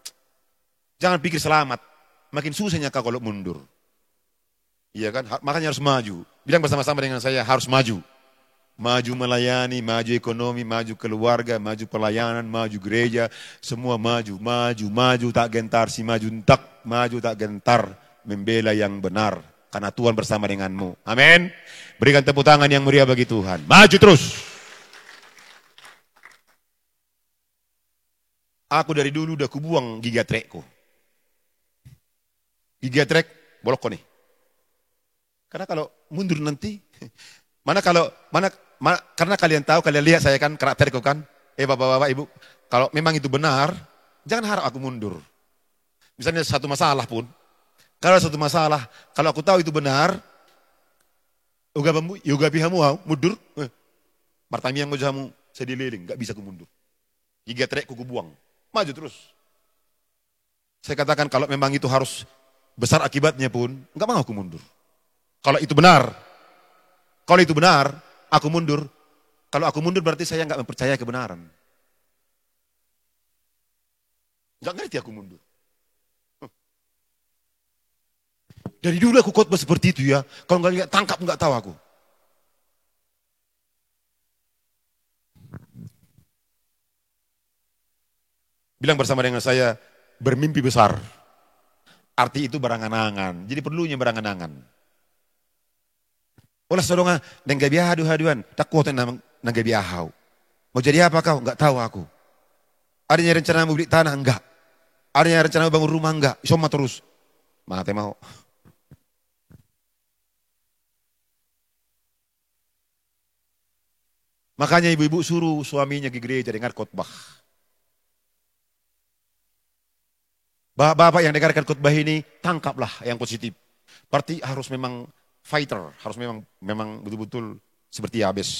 jangan pikir selamat. Makin susahnya kau kalau mundur. Iya kan? Makanya harus maju. Bilang bersama-sama dengan saya, harus maju. Maju melayani, maju ekonomi, maju keluarga, maju pelayanan, maju gereja. Semua maju, maju tak gentar. Si maju entak, maju tak gentar. Membela yang benar. Karena Tuhan bersama denganmu. Amin. Berikan tepuk tangan yang meriah bagi Tuhan. Maju terus. Aku dari dulu udah kubuang gigi trekku. Gigi trek, bolok kok nih. Karena kalau mundur nanti, karena kalian tahu, kalian lihat saya kan, karakterku kan. Bapak-bapak, ibu, kalau memang itu benar, jangan harap aku mundur. Misalnya satu masalah pun, kalau satu masalah, kalau aku tahu itu benar, yoga pihamu mundur, martami yang gojamu saya dililing, gak bisa aku mundur. Gigi trek ku buang, maju terus. Saya katakan kalau memang itu harus besar akibatnya pun, enggak mau aku mundur. Kalau itu benar, aku mundur. Kalau aku mundur berarti saya enggak mempercayai kebenaran. Enggak ngerti aku mundur. Dari dulu aku khotbah seperti itu ya. Kalau enggak tangkap enggak tahu aku. Bilang bersama dengan saya, bermimpi besar. Arti itu berangan-angan. Jadi perlunya berangan-angan. Olah sodonga, nengga biah haduan, tak kuat nengga biah hau. Mau jadi apa kau? Enggak tahu aku. Adanya rencana mau beli tanah? Enggak. Adanya rencana mau bangun rumah? Enggak. Isoma terus. Mate mau. Makanya ibu-ibu suruh suaminya ke gereja dengar khotbah. Bapak yang dengarkan khotbah ini, tangkaplah yang positif. Berarti harus memang fighter, harus memang betul-betul seperti Yabes.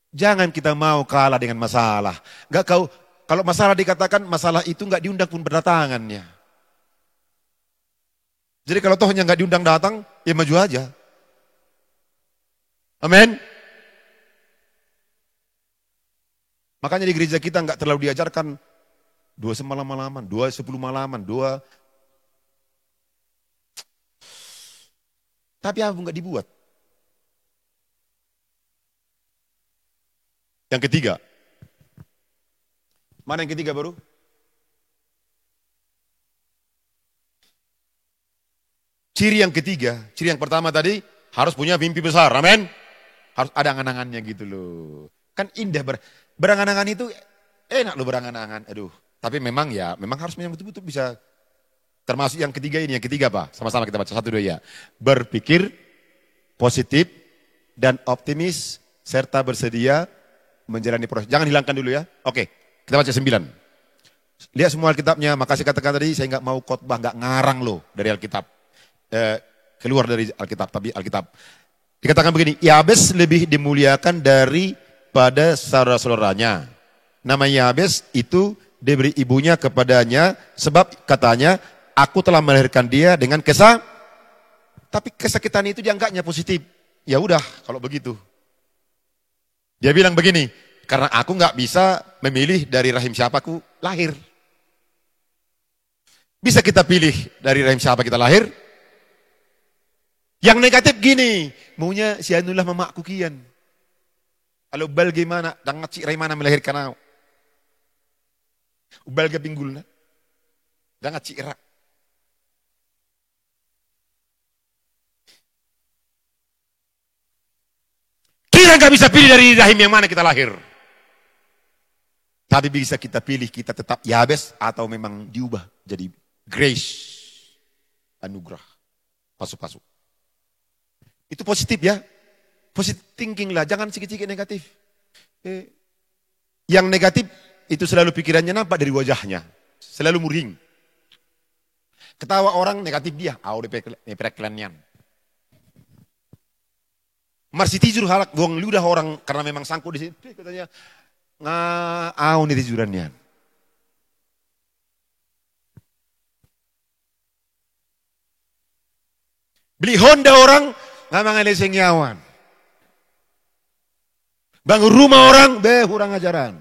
Jangan kita mau kalah dengan masalah. Kalau masalah dikatakan masalah itu enggak diundang pun berdatangannya. Jadi kalau tohnya enggak diundang datang, ya maju aja. Amin. Makanya di gereja kita enggak terlalu diajarkan 2 semalam-malaman, 2 10 malaman, 2. Tapi apa enggak dibuat? Yang ketiga. Mana yang ketiga baru? Ciri yang ketiga, ciri yang pertama tadi harus punya mimpi besar, amin. Harus ada angan-angannya gitu loh. Kan indah berangan-angan itu enak loh berangan-angan. Aduh, tapi memang harus memang betul-betul bisa. Termasuk yang ketiga ini, yang ketiga apa? Sama-sama kita baca 1 2 ya. Berpikir positif dan optimis serta bersedia menjalani proses. Jangan hilangkan dulu ya. Oke, kita baca 9. Lihat semua Alkitabnya, makasih katakan tadi saya enggak mau khotbah, enggak ngarang loh dari Alkitab. Keluar dari Alkitab, tapi Alkitab. Dikatakan begini, Yabes lebih dimuliakan daripada saudara-saudaranya. Nama Yabes itu diberi ibunya kepadanya, sebab katanya, aku telah melahirkan dia dengan tapi kesakitan itu dianggapnya positif. Ya udah, kalau begitu. Dia bilang begini, karena aku nggak bisa memilih dari rahim siapa aku lahir. Bisa kita pilih dari rahim siapa kita lahir? Yang negatif gini, maunya si anulah mamaku kian. Kalau bagaimana, dan ngacik mana melahirkan aku. Ubal ke pinggulna, dan ngacik rak. Kita nggak bisa pilih dari rahim yang mana kita lahir. Tapi bisa kita pilih, kita tetap Yabes atau memang diubah jadi grace, anugerah, pasu-pasu. Itu positif ya. Positive thinking lah, jangan sikit-sikit negatif. Yang negatif itu selalu pikirannya nampak dari wajahnya. Selalu muring. Ketawa orang negatif dia. Pereklanian. Marsi tijur halak buang ludah orang karena memang sangkut di situ. Katanya, nih tijurannya. Beli Honda orang, nggak mengalih nyawan. Bangun rumah orang, kurang ajaran.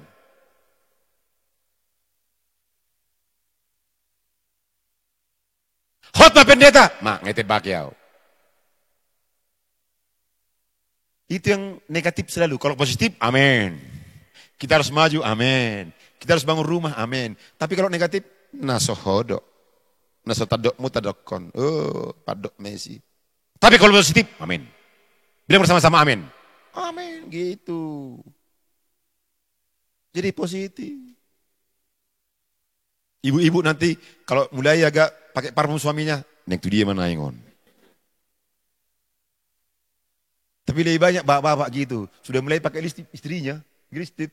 Khotbah pendeta, ngetet bakyau. Itu yang negatif selalu. Kalau positif, amin. Kita harus maju, amin. Kita harus bangun rumah, amin. Tapi kalau negatif, nasohodok. Nasotadok mutadokon. Padok Messi. Tapi kalau positif, amin. Bilang bersama-sama amin. Amin, gitu. Jadi positif. Ibu-ibu nanti kalau mulai agak pakai parfum suaminya, neng tu dia mana ingon. Tapi lebih banyak bapak-bapak gitu, sudah mulai pakai listrik istrinya, listrik.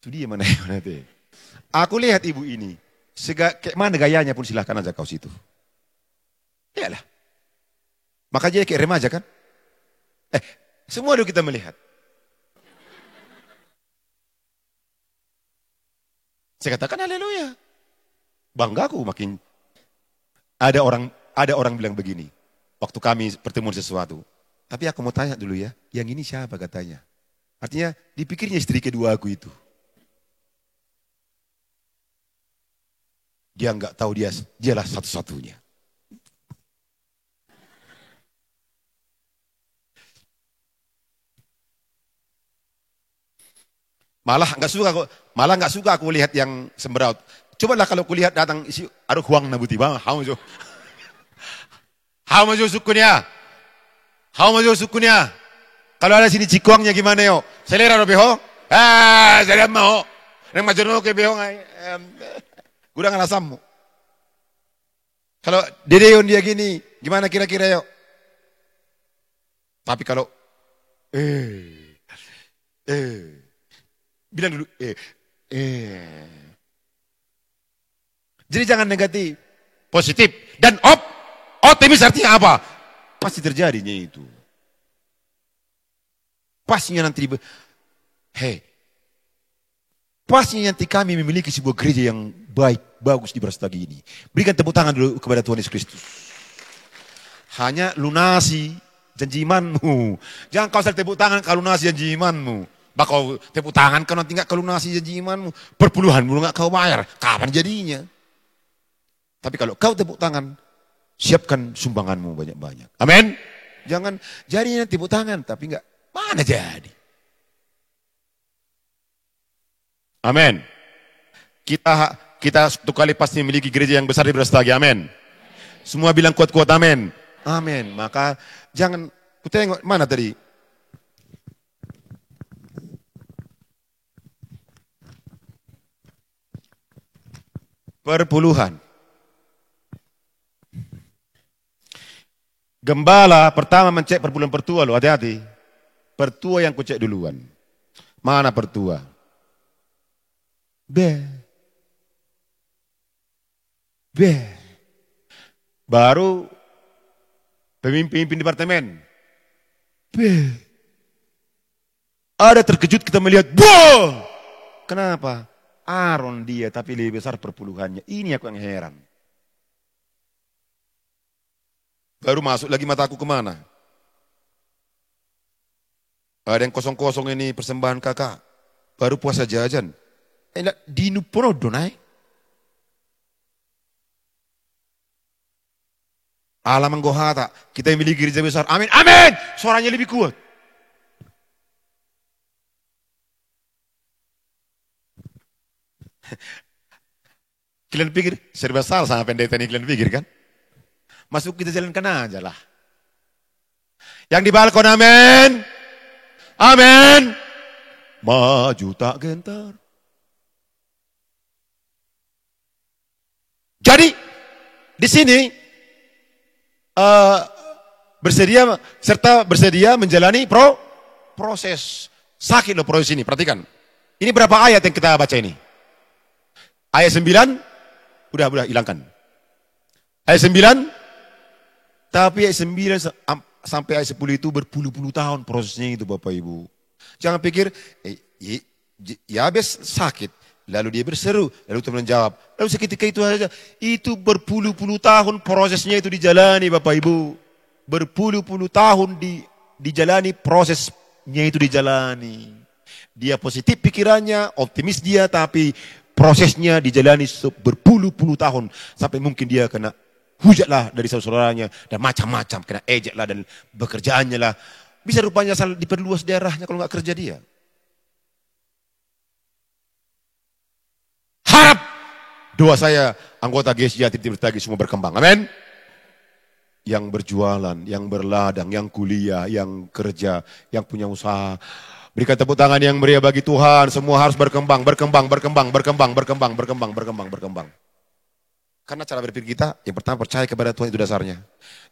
Itu dia mana ingon nanti. Aku lihat ibu ini, kayak mana gayanya pun silahkan aja kau situ. Iyalah. Maka dia kayak remaja kan? Semua dulu kita melihat. Saya katakan haleluya. Bangga aku makin. Ada orang bilang begini. Waktu kami pertemuan sesuatu. Tapi aku mau tanya dulu ya. Yang ini siapa katanya. Artinya dipikirnya istri kedua aku itu. Dia enggak tahu dialah satu-satunya. Malah nggak suka aku lihat yang semberaut. Cobalah kalau aku lihat datang isi aduh huang nabuti bang, hau maju sukunya. Kalau ada sini cikuangnya gimana yo? Selera do beho? Selera mau. Neng majono ke beho ngai. Gudang rasammu. Kalau dedeon dia gini, gimana kira-kira yo? Tapi kalau bilang dulu, Jadi jangan negatif, positif. Dan optimis artinya apa? Pasti terjadinya itu. Pastinya nanti, pastinya nanti kami memiliki sebuah gereja yang baik, bagus di Brastagi ini. Berikan tepuk tangan dulu kepada Tuhan Yesus Kristus. Hanya lunasi janji imanmu. Jangan kau saling tepuk tangan kalau lunasi janji imanmu. Bakal tepuk tangan kau nanti enggak kau lunasi janji imanmu. Perpuluhan belum enggak kau bayar. Kapan jadinya? Tapi kalau kau tepuk tangan, siapkan sumbanganmu banyak-banyak. Amin. Jangan jadinya tepuk tangan tapi enggak mana jadi. Amin. Kita satu kali pasti memiliki gereja yang besar di Brastagi. Amin. Semua bilang kuat-kuat amin. Amin. Maka jangan ku tengok mana tadi? Perpuluhan. Gembala pertama mencek perpuluhan pertua loh, hati-hati. Pertua yang kucek duluan. Mana pertua? Baru pemimpin departemen. Ada terkejut kita melihat, kenapa? Aaron dia tapi lebih besar perpuluhannya. Ini aku yang heran. Baru masuk lagi mataku kemana? Ada yang kosong-kosong ini persembahan kakak. Baru puasa jajan. Dinu ponodo naik. Alam menggohata. Kita yang miliki gereja besar. Amin. Amin. Suaranya lebih kuat. Kalian pikir serba salah sama pendeta ini, kalian pikir kan? Masuk kita jalankan aja lah. Yang di balkon, amin. Amin. Maju tak gentar. Jadi di sini bersedia menjalani proses. Sakit loh proses ini, perhatikan. Ini berapa ayat yang kita baca ini? Ayat 9, udah hilangkan. Ayat 9, tapi ayat 9 sampai ayat 10 itu berpuluh-puluh tahun prosesnya itu Bapak Ibu. Jangan pikir, ya habis sakit. Lalu dia berseru, lalu Tuhan menjawab. Lalu seketika itu saja, itu berpuluh-puluh tahun prosesnya itu dijalani Bapak Ibu. Berpuluh-puluh tahun dijalani, prosesnya itu dijalani. Dia positif pikirannya, optimis dia, tapi prosesnya dijalani berpuluh-puluh tahun. Sampai mungkin dia kena hujat lah dari saudara-saudaranya, dan macam-macam, kena ejek lah, dan bekerjaannya lah. Bisa rupanya asal diperluas daerahnya kalau nggak kerja dia. Harap doa saya anggota GSJ Jatim Timur Tagi semua berkembang. Amin. Yang berjualan, yang berladang, yang kuliah, yang kerja, yang punya usaha. Berikan tepuk tangan yang meriah bagi Tuhan. Semua harus berkembang. Karena cara berpikir kita, yang pertama percaya kepada Tuhan itu dasarnya.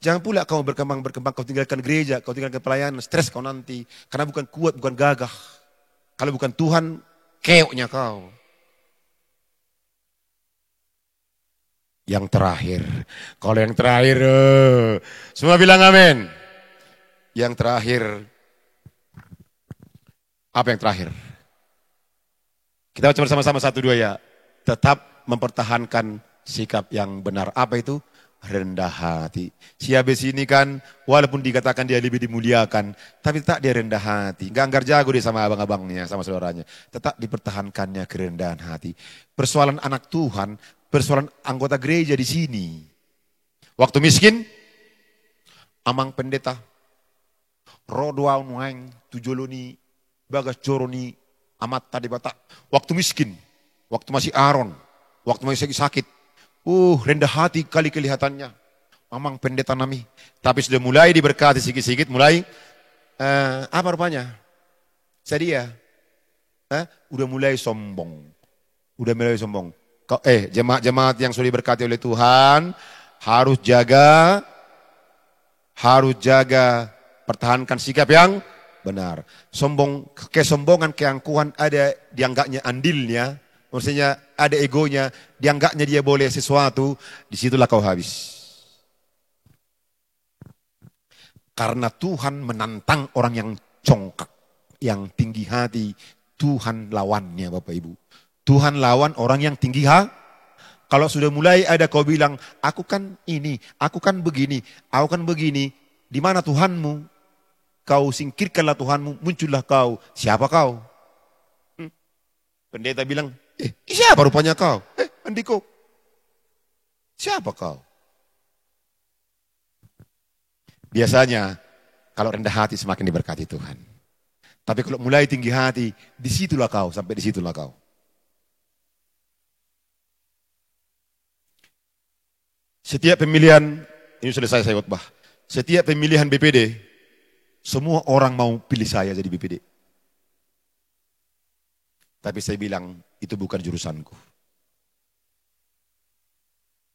Jangan pula kau berkembang, kau tinggalkan gereja, kau tinggalkan pelayanan, stres kau nanti. Karena bukan kuat, bukan gagah. Kalau bukan Tuhan, keoknya kau. Yang terakhir, kalau yang terakhir, semua bilang amin. Yang terakhir, apa yang terakhir? Kita baca bersama-sama 1, 2 ya. Tetap mempertahankan sikap yang benar. Apa itu? Rendah hati. Si habis ini kan, walaupun dikatakan dia lebih dimuliakan, tapi tetap dia rendah hati. Gak anggar jago dia sama abang-abangnya, sama saudaranya. Tetap dipertahankannya kerendahan hati. Persoalan anak Tuhan, persoalan anggota gereja di sini. Waktu miskin, amang pendeta, rodoa unuang, tujoloni, bagas joroni, amat tadi batak. Waktu miskin, waktu masih Aaron, waktu masih sakit. Rendah hati kali kelihatannya. Amang pendeta nami. Tapi sudah mulai diberkati sikit-sikit, mulai, apa rupanya? Sedia. Udah mulai sombong. Jemaat-jemaat yang sudah diberkati oleh Tuhan harus jaga pertahankan sikap yang benar. Kesombongan, keangkuhan ada dianggapnya andilnya, maksudnya ada egonya, dianggapnya dia boleh sesuatu, disitulah kau habis. Karena Tuhan menantang orang yang congkak, yang tinggi hati, Tuhan lawannya Bapak Ibu. Tuhan lawan orang yang tinggi hati. Kalau sudah mulai ada kau bilang, aku kan ini, aku kan begini, di mana Tuhanmu? Kau singkirkanlah Tuhanmu, muncullah kau. Siapa kau? Pendeta bilang, siapa rupanya kau? Andiko, siapa kau? Biasanya, kalau rendah hati semakin diberkati Tuhan. Tapi kalau mulai tinggi hati, disitulah kau, sampai disitulah kau. Setiap pemilihan, ini sudah saya khotbah. Setiap pemilihan BPD, semua orang mau pilih saya jadi BPD. Tapi saya bilang, itu bukan jurusanku.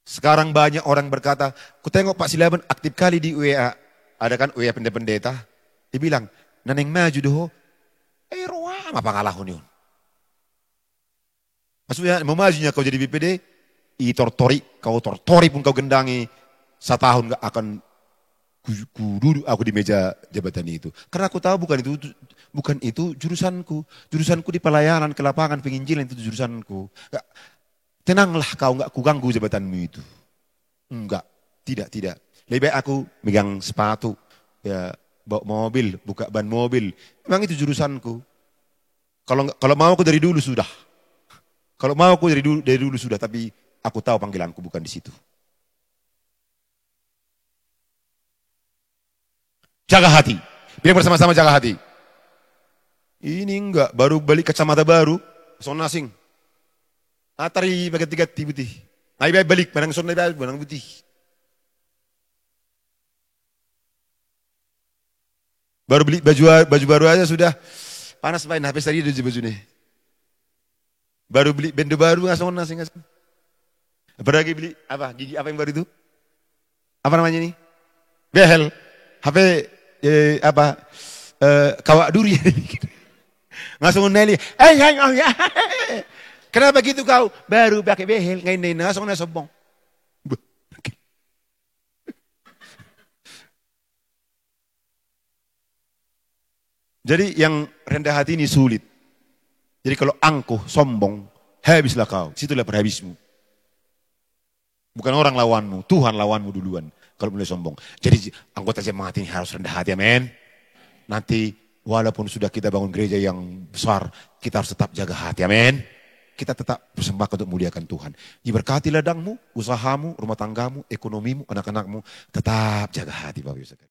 Sekarang banyak orang berkata, ku tengok Pak Silaban aktif kali di UEA. Ada kan UEA pendeta. Dia bilang, naneng maju doh. Roam apa kalahun yun. Maksudnya, mau majunya kau jadi BPD, kau tortori pun kau gendangi, 1 tahun gak akan duduk aku di meja jabatan itu. Karena aku tahu bukan itu jurusanku. Jurusanku di pelayanan, ke lapangan, penginjilan itu jurusanku. Tenanglah kau, gak kuganggu jabatanmu itu. Enggak, tidak. Lebih baik aku megang sepatu, ya bawa mobil, buka ban mobil. Memang itu jurusanku. Kalau mau aku dari dulu sudah. Tapi aku tahu panggilanku bukan di situ. Jaga hati. Biar bersama-sama jaga hati. Ini enggak, baru balik kacamata baru, son asing. Atari bagai tiga putih. Ngai balik, barang son barang putih. Baru beli baju baru aja sudah panas main habis tadi udah baju nih. Baru beli bendo baru ngasih. Baru lagi beli apa? Gigi apa yang baru itu? Apa namanya nih? Behel. HP apa? Kawak duri. Langsung Nelly. Ya. Kenapa gitu kau? Baru pakai behel. Ngain langsung sombong. Jadi yang rendah hati ini sulit. Jadi kalau angkuh, sombong, habislah kau. Situlah perhabismu. Bukan orang lawanmu, Tuhan lawanmu duluan. Kalau mulai sombong. Jadi anggota jemaat ini harus rendah hati, amin. Nanti walaupun sudah kita bangun gereja yang besar, kita harus tetap jaga hati, amin. Kita tetap bersembah untuk muliakan Tuhan. Diberkati ladangmu, usahamu, rumah tanggamu, ekonomimu, anak-anakmu. Tetap jaga hati, Bapak Ibu sekalian.